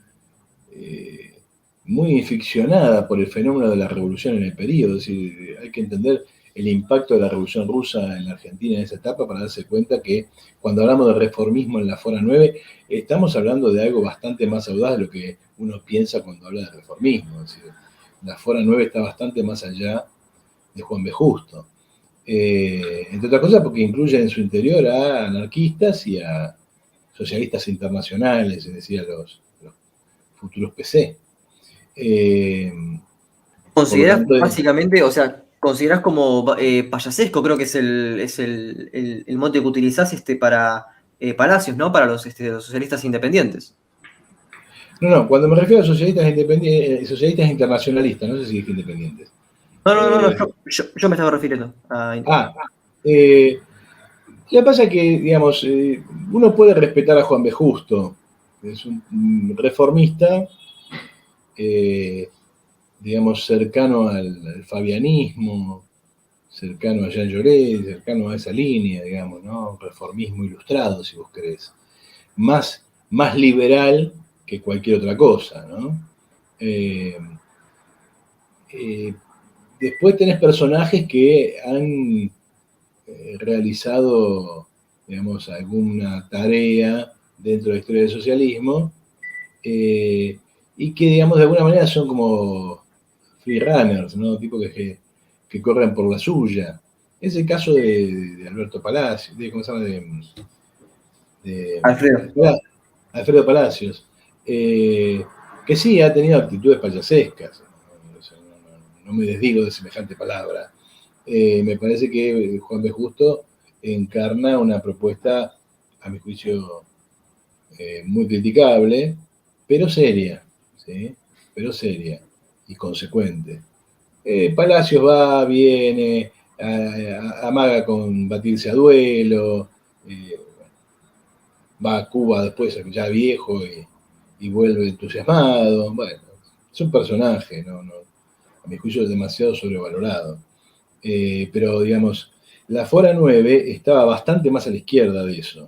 muy ficcionada por el fenómeno de la revolución en el periodo. Es decir, hay que entender el impacto de la revolución rusa en la Argentina en esa etapa para darse cuenta que cuando hablamos de reformismo en la FORA 9, estamos hablando de algo bastante más audaz de lo que uno piensa cuando habla de reformismo. Es decir, la FORA 9 está bastante más allá de Juan B. Justo. Entre otras cosas porque incluye en su interior a anarquistas y a socialistas internacionales, es decir, a los futuros PC. ¿Consideras básicamente, o sea, consideras como payasesco, creo que es el mote que utilizás para Palacios, ¿no? Para los socialistas independientes. No, cuando me refiero a socialistas independientes, socialistas internacionalistas, no sé si dije independientes. No, yo me estaba refiriendo a... Lo que pasa es que, digamos, uno puede respetar a Juan B. Justo, es un reformista, digamos, cercano al fabianismo, cercano a Jean Jaurès, cercano a esa línea, digamos, ¿no? Reformismo ilustrado, si vos querés. Más liberal que cualquier otra cosa, ¿no? Después tenés personajes que han realizado, digamos, alguna tarea dentro de la historia del socialismo y que, digamos, de alguna manera son como freerunners, ¿no? Tipos que corren por la suya. Es el caso de Alberto Palacios, ¿cómo se llama? Alfredo Palacios, que sí ha tenido actitudes payasescas. No me desdigo de semejante palabra. Me parece que Juan B. Justo encarna una propuesta, a mi juicio, muy criticable, pero seria, ¿sí? Pero seria y consecuente. Palacios va, viene, amaga con batirse a duelo, va a Cuba después ya viejo y vuelve entusiasmado. Bueno, es un personaje, ¿no? A mi juicio es demasiado sobrevalorado. Pero, digamos, la FORA 9 estaba bastante más a la izquierda de eso.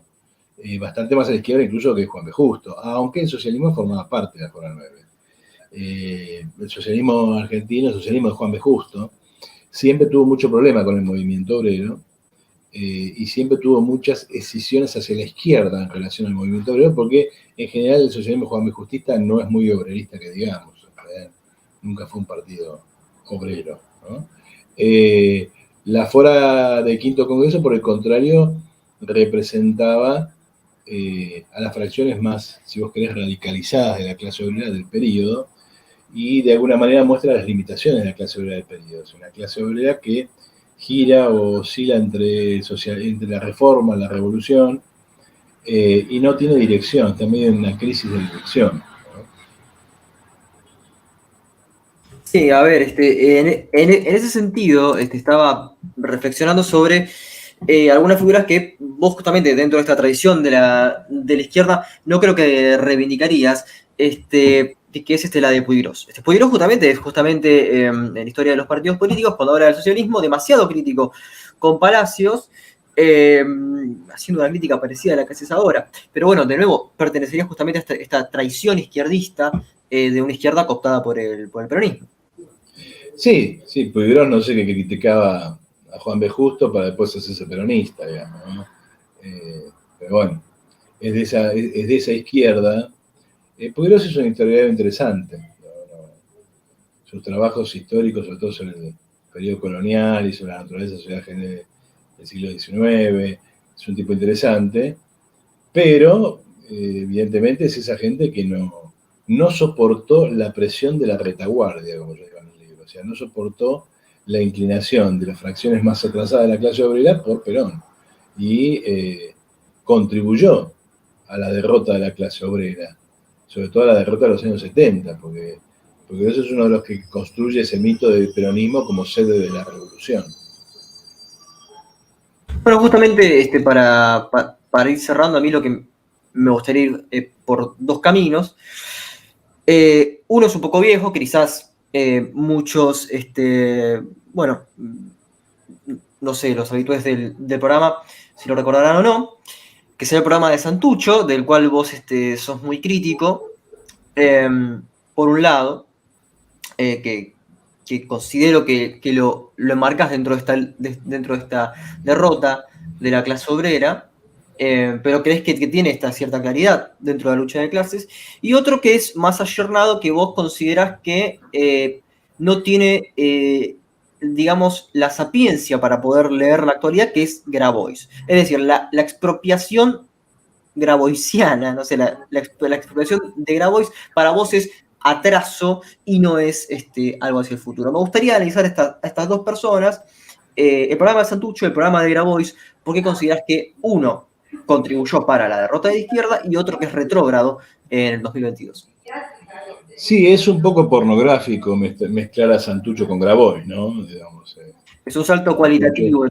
Bastante más a la izquierda incluso que Juan B. Justo, aunque el socialismo formaba parte de la FORA 9. el socialismo argentino, el socialismo de Juan B. Justo, siempre tuvo mucho problema con el movimiento obrero y siempre tuvo muchas escisiones hacia la izquierda en relación al movimiento obrero, porque en general el socialismo Juan B. Justista no es muy obrerista, que digamos, nunca fue un partido obrero, ¿no? La Fora del Quinto Congreso, por el contrario, representaba a las fracciones más, si vos querés, radicalizadas de la clase obrera del periodo, y de alguna manera muestra las limitaciones de la clase obrera del periodo. Es una clase obrera que gira o oscila entre la reforma, la revolución, y no tiene dirección, está medio en una crisis de dirección. Sí, a ver, en ese sentido, estaba reflexionando sobre algunas figuras que vos justamente dentro de esta tradición de la izquierda no creo que reivindicarías, que es la de Puiggrós. Puiggrós justamente es en la historia de los partidos políticos, cuando habla del socialismo, demasiado crítico con Palacios, haciendo una crítica parecida a la que haces ahora. Pero bueno, de nuevo, pertenecería justamente a esta traición izquierdista de una izquierda cooptada por el peronismo. Sí, Puiggrós no sé, que criticaba a Juan B. Justo para después hacerse peronista, digamos, ¿no? Pero bueno, es de esa izquierda. Puiggrós es un historiador interesante. Sus trabajos históricos, sobre todo sobre el periodo colonial y sobre la naturaleza social del siglo XIX, es un tipo interesante, pero evidentemente es esa gente que no soportó la presión de la retaguardia, como yo digo en el libro. O sea, no soportó la inclinación de las fracciones más atrasadas de la clase obrera por Perón. Y contribuyó a la derrota de la clase obrera, sobre todo a la derrota de los años 70, porque eso es uno de los que construye ese mito del peronismo como sede de la revolución. Bueno, justamente para ir cerrando, a mí lo que me gustaría ir por dos caminos. Uno es un poco viejo, quizás muchos, bueno, no sé, los habituales del programa, si lo recordarán o no, que es el programa de Santucho, del cual vos sos muy crítico, por un lado, que considero que lo enmarcas dentro de esta derrota de la clase obrera, pero crees que tiene esta cierta claridad dentro de la lucha de clases, y otro que es más ayornado, que vos considerás que no tiene, digamos, la sapiencia para poder leer la actualidad, que es Grabois. Es decir, la expropiación graboisiana, no sé, la expropiación de Grabois para vos es atraso y no es algo hacia el futuro. Me gustaría analizar estas dos personas, el programa de Santucho y el programa de Grabois, porque consideras que uno contribuyó para la derrota de la izquierda y otro que es retrógrado en el 2022. Sí, es un poco pornográfico mezclar a Santucho con Grabois, ¿no? Digamos, es un salto cualitativo.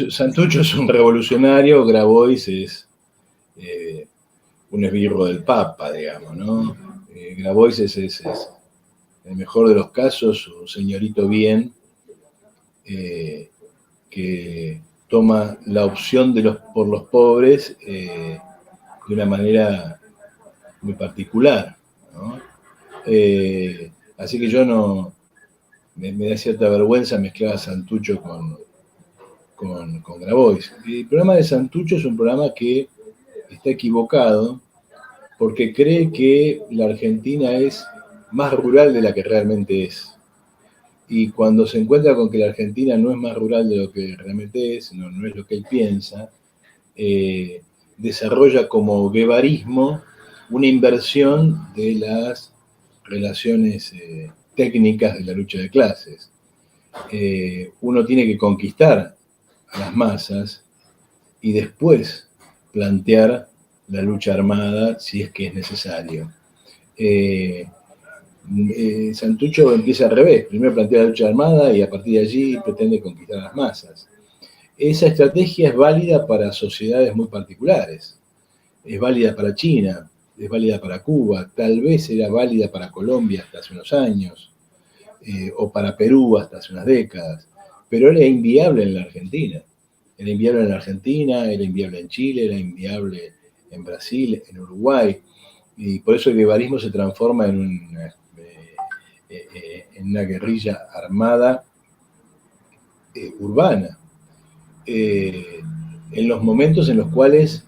Santucho es un revolucionario, Grabois es un esbirro del Papa, digamos, ¿no? Grabois es, en el mejor de los casos, un señorito bien que toma la opción por los pobres de una manera muy particular, ¿no? Así que yo me da cierta vergüenza mezclar a Santucho con Grabois. El programa de Santucho es un programa que está equivocado porque cree que la Argentina es más rural de la que realmente es. Y cuando se encuentra con que la Argentina no es más rural de lo que realmente es, no es lo que él piensa, desarrolla como guevarismo una inversión de las relaciones técnicas de la lucha de clases. Uno tiene que conquistar a las masas y después plantear la lucha armada si es que es necesario. Santucho empieza al revés, primero plantea la lucha armada y a partir de allí pretende conquistar a las masas. Esa estrategia es válida para sociedades muy particulares, es válida para China, es válida para Cuba, tal vez era válida para Colombia hasta hace unos años, o para Perú hasta hace unas décadas, pero era inviable en la Argentina. Era inviable en la Argentina, era inviable en Chile, era inviable en Brasil, en Uruguay, y por eso el guevarismo se transforma en una en una guerrilla armada urbana, en los momentos en los cuales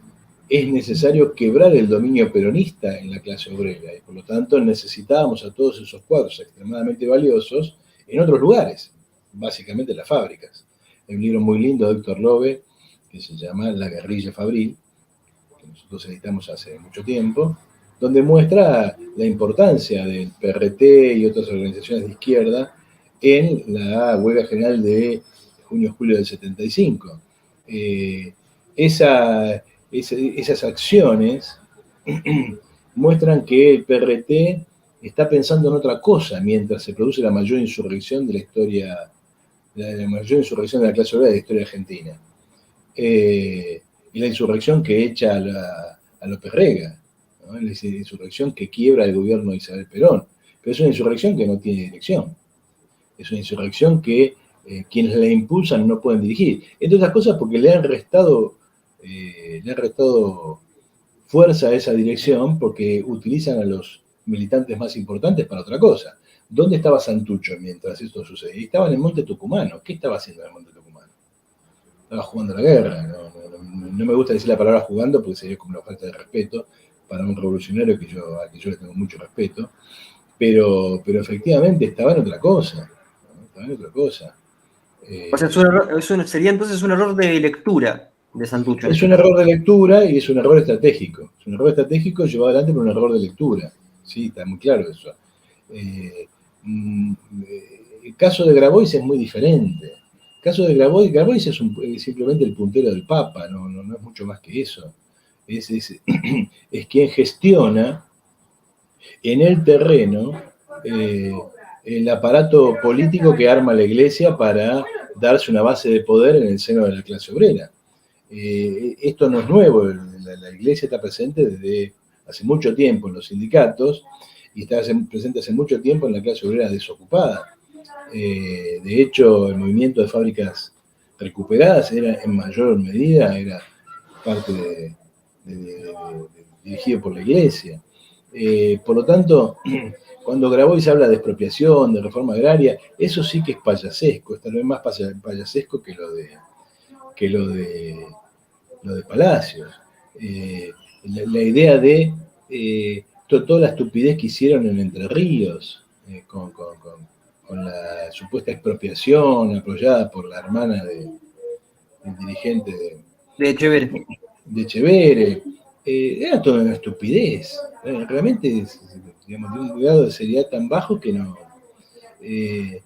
es necesario quebrar el dominio peronista en la clase obrera, y por lo tanto necesitábamos a todos esos cuadros extremadamente valiosos en otros lugares, básicamente en las fábricas. Hay un libro muy lindo de Héctor Lobe que se llama La guerrilla fabril, que nosotros editamos hace mucho tiempo, donde muestra la importancia del PRT y otras organizaciones de izquierda en la huelga general de junio-julio del 75. Esas acciones muestran que el PRT está pensando en otra cosa mientras se produce la mayor insurrección de la historia, la mayor insurrección de la clase obrera de la historia argentina. Y la insurrección que echa a López Rega, ¿no? La insurrección que quiebra el gobierno de Isabel Perón. Pero es una insurrección que no tiene dirección. Es una insurrección que quienes la impulsan no pueden dirigir. Entre otras cosas porque le han restado fuerza a esa dirección porque utilizan a los militantes más importantes para otra cosa. ¿Dónde estaba Santucho mientras esto sucedía? Estaba en el Monte Tucumano. ¿Qué estaba haciendo en el Monte Tucumano? Estaba jugando la guerra. No me gusta decir la palabra jugando porque sería como una falta de respeto para un revolucionario al que yo le tengo mucho respeto. Pero efectivamente estaba en otra cosa. ¿No? Estaba en otra cosa. O sea, sería entonces un error de lectura de Santucho. Es un error de lectura y es un error estratégico. Es un error estratégico llevado adelante por un error de lectura. Sí, está muy claro eso. El caso de Grabois es muy diferente. El caso de Grabois es simplemente el puntero del Papa, no es mucho más que eso. Es quien gestiona en el terreno el aparato político que arma la Iglesia para darse una base de poder en el seno de la clase obrera. Esto no es nuevo, la Iglesia está presente desde hace mucho tiempo en los sindicatos y está presente hace mucho tiempo en la clase obrera desocupada. De hecho, el movimiento de fábricas recuperadas era en mayor medida parte dirigido por la Iglesia. Por lo tanto, cuando Grabois habla de expropiación, de reforma agraria, eso sí que es payasesco, tal vez más payasesco que lo de Palacios. La idea de toda la estupidez que hicieron en Entre Ríos, con la supuesta expropiación apoyada por la hermana del dirigente de Echeverri. Era toda una estupidez. Realmente, digamos, de un grado de seriedad tan bajo que no. Y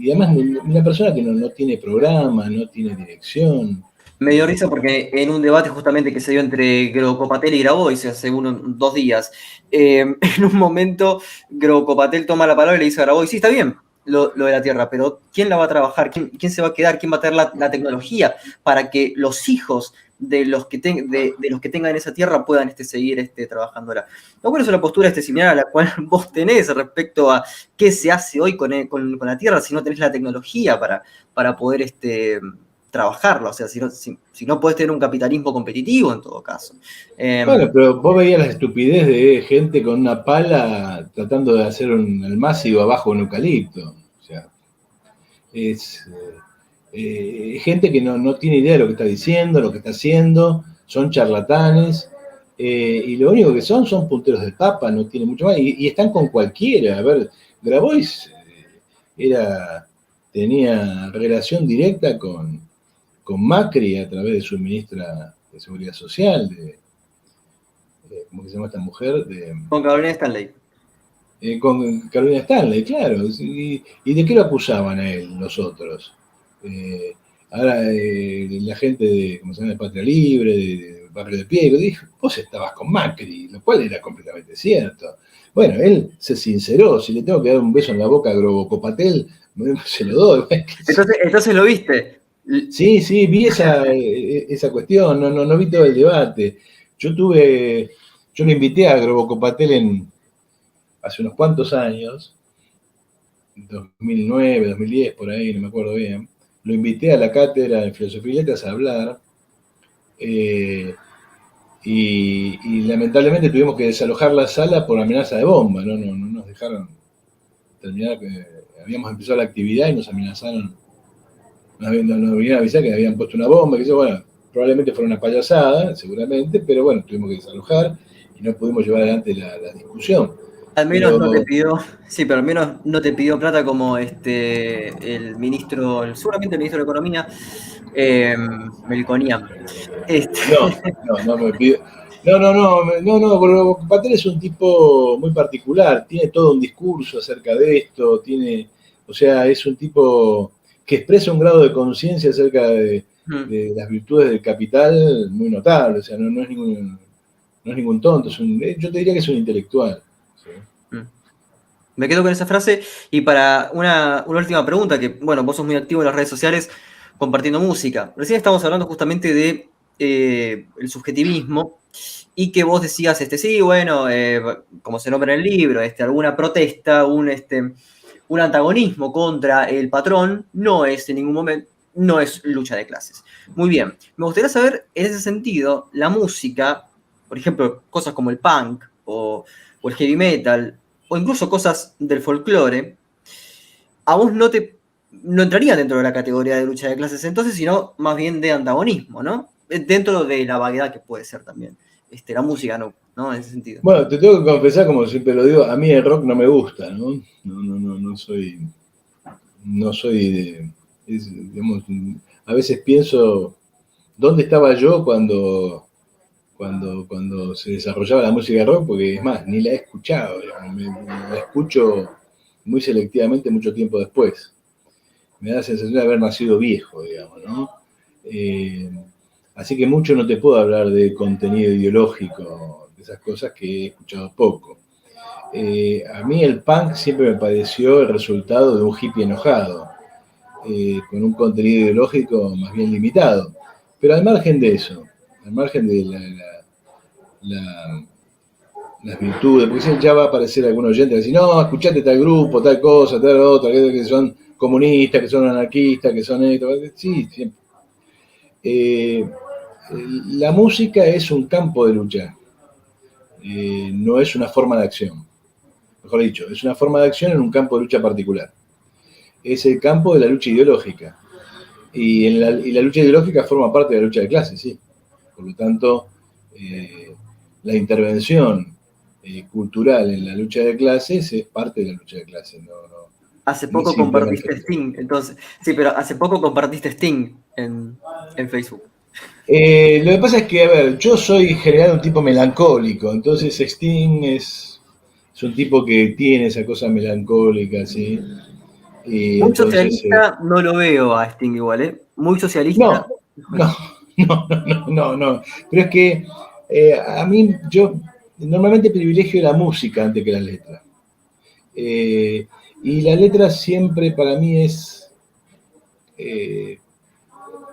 además, una persona que no tiene programa, no tiene dirección. Me dio risa porque en un debate justamente que se dio entre Grocopatel y Grabois hace 2 días, en un momento Grocopatel toma la palabra y le dice a Grabois, sí, está bien lo de la tierra, pero ¿quién la va a trabajar? ¿Quién se va a quedar? ¿Quién va a tener la tecnología para que los hijos de los que tengan esa tierra puedan seguir trabajando ahora? Lo bueno es una postura similar a la cual vos tenés respecto a qué se hace hoy con la tierra si no tenés la tecnología para poder trabajarla, o sea, si no podés tener un capitalismo competitivo en todo caso. Bueno, pero vos veías la estupidez de gente con una pala tratando de hacer un almácigo abajo de un eucalipto. O sea, es gente que no tiene idea de lo que está diciendo, lo que está haciendo, son charlatanes, y lo único que son punteros del Papa, no tiene mucho más, y están con cualquiera. A ver, Grabois tenía relación directa con Macri a través de su ministra de Seguridad Social, ¿cómo se llama esta mujer? Con Carolina Stanley. Con Carolina Stanley, claro. ¿Y de qué lo acusaban a él, los otros? Ahora la gente de, ¿cómo se llama?, de Patria Libre, de Barrio de Piego, dijo, vos estabas con Macri, lo cual era completamente cierto. Bueno, él se sinceró, si le tengo que dar un beso en la boca a Grobocopatel, se lo doy. Entonces lo viste. Sí, vi esa cuestión, no vi todo el debate. Yo lo invité a Grobocopatel hace unos cuantos años, 2009, 2010, por ahí, no me acuerdo bien. Lo invité a la cátedra de Filosofía y Letras a hablar, y lamentablemente tuvimos que desalojar la sala por amenaza de bomba, no nos dejaron terminar, habíamos empezado la actividad y nos amenazaron, nos vinieron a avisar que habían puesto una bomba, que eso, bueno, probablemente fue una payasada, seguramente, pero bueno, tuvimos que desalojar y no pudimos llevar adelante la discusión. Al menos no te Pero pidió, sí, pero al menos no te pidió plata como el ministro, seguramente el ministro de Economía, Melconian. no, no me pido. No, pero Patel es un tipo muy particular, tiene todo un discurso acerca de esto, o sea, es un tipo que expresa un grado de conciencia acerca de las virtudes del capital muy notable, o sea, no es ningún tonto, yo te diría que es un intelectual. ¿Sí? Me quedo con esa frase. Y para una última pregunta, que bueno, vos sos muy activo en las redes sociales compartiendo música. Recién estamos hablando justamente de el subjetivismo y que vos decías, sí, bueno, como se nombra en el libro, alguna protesta, un antagonismo contra el patrón, no es en ningún momento, no es lucha de clases. Muy bien, me gustaría saber, en ese sentido, la música, por ejemplo, cosas como el punk o el heavy metal, o incluso cosas del folclore, a vos no entrarían dentro de la categoría de lucha de clases entonces, sino más bien de antagonismo, ¿no? Dentro de la vaguedad que puede ser también. La música ¿no? En ese sentido. Bueno, te tengo que confesar, como siempre lo digo, a mí el rock no me gusta, ¿no? No soy digamos, a veces pienso, ¿dónde estaba yo cuando se desarrollaba la música rock? Porque es más, ni la he escuchado, digamos, la escucho muy selectivamente mucho tiempo después. Me da la sensación de haber nacido viejo, digamos, ¿no? Así que mucho no te puedo hablar de contenido ideológico, de esas cosas que he escuchado poco. A mí el punk siempre me pareció el resultado de un hippie enojado, con un contenido ideológico más bien limitado. Pero al margen de eso, al margen de las virtudes, porque ya va a aparecer algún oyente que dice, no, escuchate tal grupo, tal cosa, tal otra, que son comunistas, que son anarquistas, que son esto, sí, siempre. La música es un campo de lucha, no es una forma de acción. Mejor dicho, es una forma de acción en un campo de lucha particular. Es el campo de la lucha ideológica. Y la lucha ideológica forma parte de la lucha de clases, sí. Por lo tanto, la intervención cultural en la lucha de clases es parte de la lucha de clases. Hace poco compartiste Sting, entonces. Sí, pero hace poco compartiste Sting en Facebook. Lo que pasa es que, a ver, yo soy en general un tipo melancólico, entonces Sting es un tipo que tiene esa cosa melancólica, ¿sí? Y Muy entonces, socialista no lo veo a Sting igual, ¿eh? Muy socialista. no. Pero es que a mí, yo normalmente privilegio la música antes que las letras. Y la letra siempre para mí es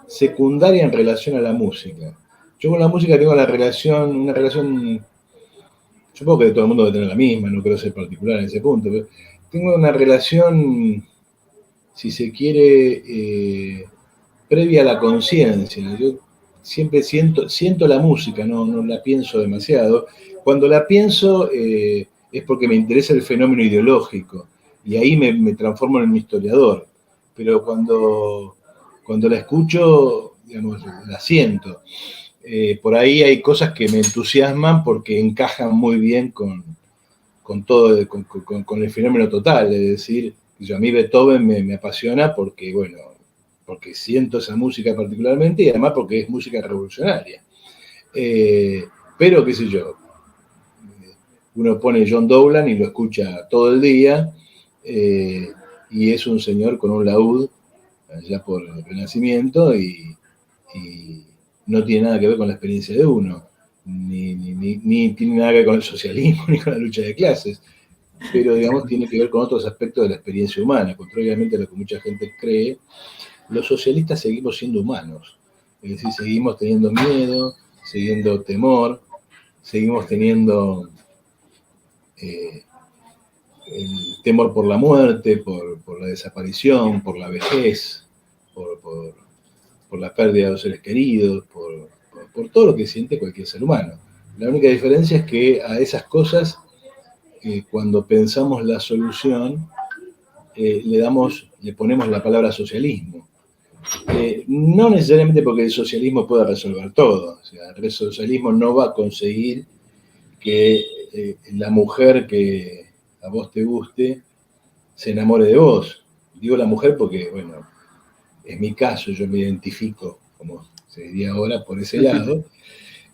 secundaria en relación a la música. Yo con la música tengo una relación, supongo que todo el mundo debe tener la misma, no quiero ser particular en ese punto, pero tengo una relación, si se quiere, previa a la conciencia. Yo siempre siento la música, no la pienso demasiado. Cuando la pienso es porque me interesa el fenómeno ideológico y ahí me transformo en un historiador. Pero cuando la escucho, digamos, la siento. Por ahí hay cosas que me entusiasman porque encajan muy bien con todo, con el fenómeno total. Es decir, a mí Beethoven me apasiona porque, bueno, porque siento esa música particularmente y además porque es música revolucionaria. Pero, qué sé yo, uno pone John Dowland y lo escucha todo el día y es un señor con un laúd allá por el Renacimiento y no tiene nada que ver con la experiencia de uno, ni tiene nada que ver con el socialismo ni con la lucha de clases, pero digamos tiene que ver con otros aspectos de la experiencia humana, contrariamente a lo que mucha gente cree. Los socialistas seguimos siendo humanos, es decir, seguimos teniendo miedo, siguiendo temor, seguimos teniendo el temor por la muerte, por la desaparición, por la vejez, por la pérdida de los seres queridos, por todo lo que siente cualquier ser humano. La única diferencia es que a esas cosas, cuando pensamos la solución, le ponemos la palabra socialismo. No necesariamente porque el socialismo pueda resolver todo. O sea, el socialismo no va a conseguir que la mujer que a vos te guste se enamore de vos. Digo la mujer porque, bueno, en mi caso yo me identifico, como se diría ahora, por ese lado.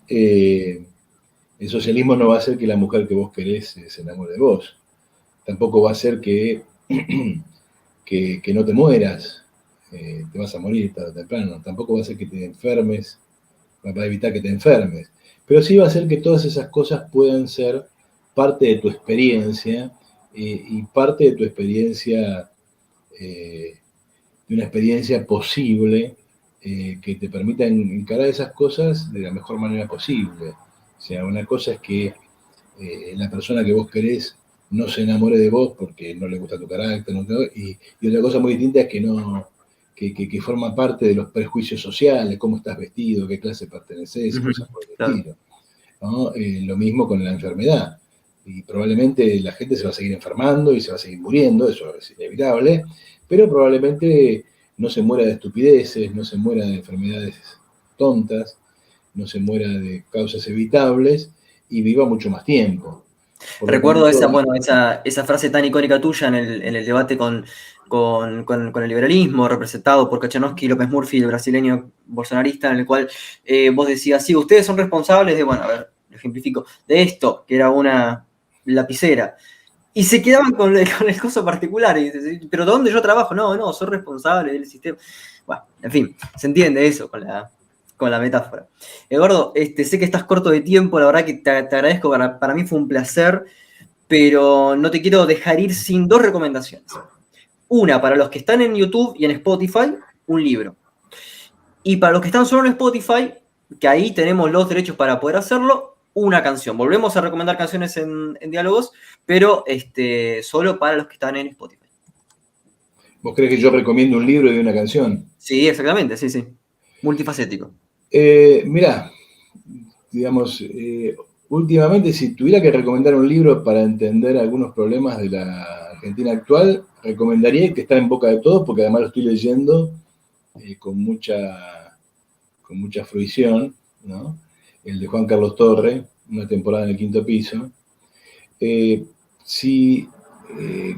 El socialismo no va a hacer que la mujer que vos querés se enamore de vos. Tampoco va a hacer que no te mueras. Te vas a morir tarde o temprano. Tampoco va a hacer que te enfermes, va a evitar que te enfermes. Pero sí va a hacer que todas esas cosas puedan ser parte de tu experiencia y parte de tu experiencia, de una experiencia posible que te permita encarar esas cosas de la mejor manera posible. O sea, una cosa es que la persona que vos querés no se enamore de vos porque no le gusta tu carácter, y otra cosa muy distinta es que forma parte de los prejuicios sociales, cómo estás vestido, qué clase perteneces, cosas por el Claro. estilo, ¿no? Lo mismo con la enfermedad. Y probablemente la gente se va a seguir enfermando y se va a seguir muriendo, eso es inevitable, pero probablemente no se muera de estupideces, no se muera de enfermedades tontas, no se muera de causas evitables y viva mucho más tiempo. Por lo Recuerdo tanto, esa frase tan icónica tuya en el debate con el liberalismo, representado por Kachanovsky y López Murphy, el brasileño bolsonarista, en el cual vos decías, sí, ustedes son responsables de, bueno, a ver, lo ejemplifico, de esto, que era una lapicera. Y se quedaban con el coso particular. Y dices, pero ¿dónde yo trabajo? No, soy responsable del sistema. Bueno, en fin, se entiende eso con la metáfora. Eduardo, sé que estás corto de tiempo, la verdad que te agradezco, para mí fue un placer, pero no te quiero dejar ir sin dos recomendaciones. Una, para los que están en YouTube y en Spotify, un libro. Y para los que están solo en Spotify, que ahí tenemos los derechos para poder hacerlo, una canción. Volvemos a recomendar canciones en diálogos, pero solo para los que están en Spotify. ¿vos crees que yo recomiendo un libro y una canción? Sí, exactamente, sí, sí. Multifacético. Mirá, digamos, últimamente si tuviera que recomendar un libro para entender algunos problemas de la Argentina actual, recomendaría el que está en boca de todos, porque además lo estoy leyendo con mucha fruición, ¿no? El de Juan Carlos Torre, Una temporada en el quinto piso. Si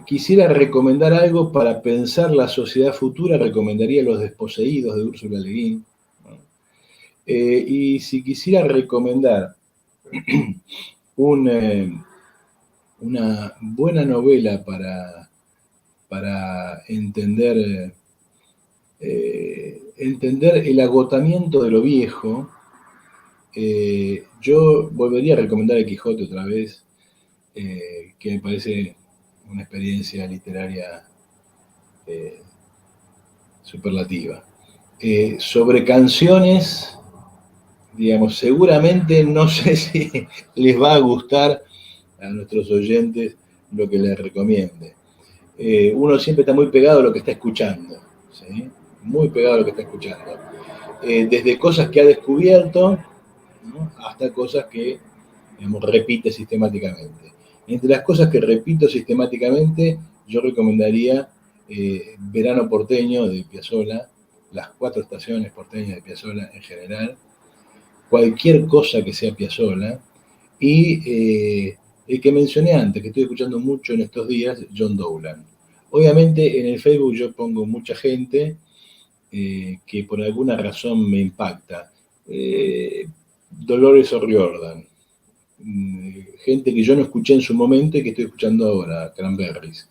quisiera recomendar algo para pensar la sociedad futura, recomendaría Los desposeídos de Úrsula Le Guin, ¿no? Y si quisiera recomendar una buena novela para entender el agotamiento de lo viejo, yo volvería a recomendar El Quijote otra vez, que me parece una experiencia literaria superlativa. Sobre canciones, digamos, seguramente no sé si les va a gustar a nuestros oyentes lo que les recomiende. Uno siempre está muy pegado a lo que está escuchando, ¿sí? Muy pegado a lo que está escuchando. Desde cosas que ha descubierto, ¿no? Hasta cosas que, digamos, repite sistemáticamente. Entre las cosas que repito sistemáticamente, yo recomendaría Verano porteño de Piazzolla, las 4 estaciones porteñas de Piazzolla en general, cualquier cosa que sea Piazzolla, y el que mencioné antes, que estoy escuchando mucho en estos días, John Dowland. Obviamente en el Facebook yo pongo mucha gente que por alguna razón me impacta. Dolores O'Riordan, gente que yo no escuché en su momento y que estoy escuchando ahora, Cranberries.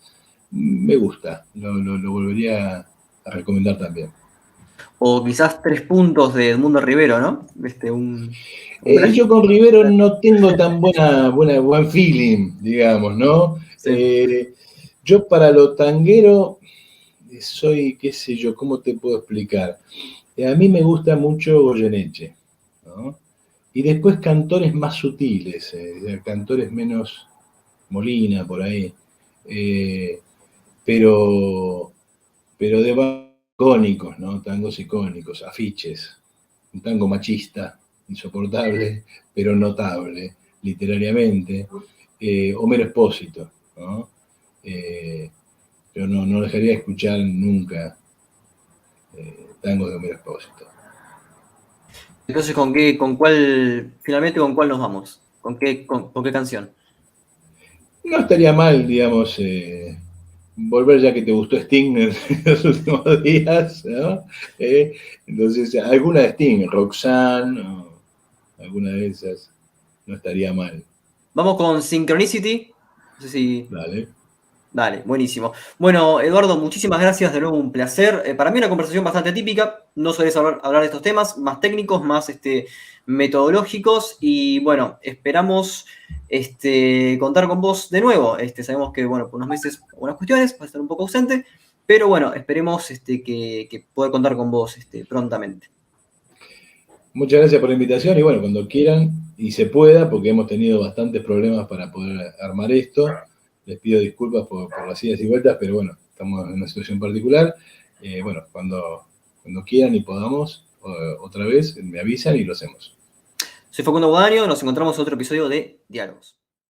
Me gusta, lo volvería a recomendar también. O quizás Tres Puntos de Edmundo Rivero, ¿no? Un Yo con Rivero no tengo tan buen feeling, digamos, ¿no? sí. Yo para lo tanguero soy, qué sé yo, ¿cómo te puedo explicar? A mí me gusta mucho Goyeneche, ¿no? Y después cantores más sutiles, cantores menos Molina, por ahí. Eh, pero, pero de icónicos, ¿no? Tangos icónicos, afiches. Un tango machista, insoportable, pero notable, literariamente. Homero Expósito, ¿no? Yo no dejaría de escuchar nunca tangos de Homero Expósito. Entonces, finalmente con cuál nos vamos? ¿Con qué canción? No estaría mal, digamos, volver ya que te gustó Sting en los últimos días, ¿no? Entonces, alguna de Sting, Roxanne, o alguna de esas, no estaría mal. Vamos con Synchronicity. No sé si. Dale. Dale, buenísimo. Bueno, Eduardo, muchísimas gracias, de nuevo un placer. Para mí una conversación bastante típica, no sueles hablar de estos temas, más técnicos, más metodológicos, y bueno, esperamos contar con vos de nuevo. Sabemos que, bueno, por unos meses, algunas cuestiones, vas a estar un poco ausente, pero bueno, esperemos que poder contar con vos prontamente. Muchas gracias por la invitación y bueno, cuando quieran y se pueda, porque hemos tenido bastantes problemas para poder armar esto, les pido disculpas por las idas y vueltas, pero bueno, estamos en una situación particular. Bueno, cuando quieran y podamos, otra vez, me avisan y lo hacemos. Soy Facundo Guadaño, nos encontramos en otro episodio de Diálogos.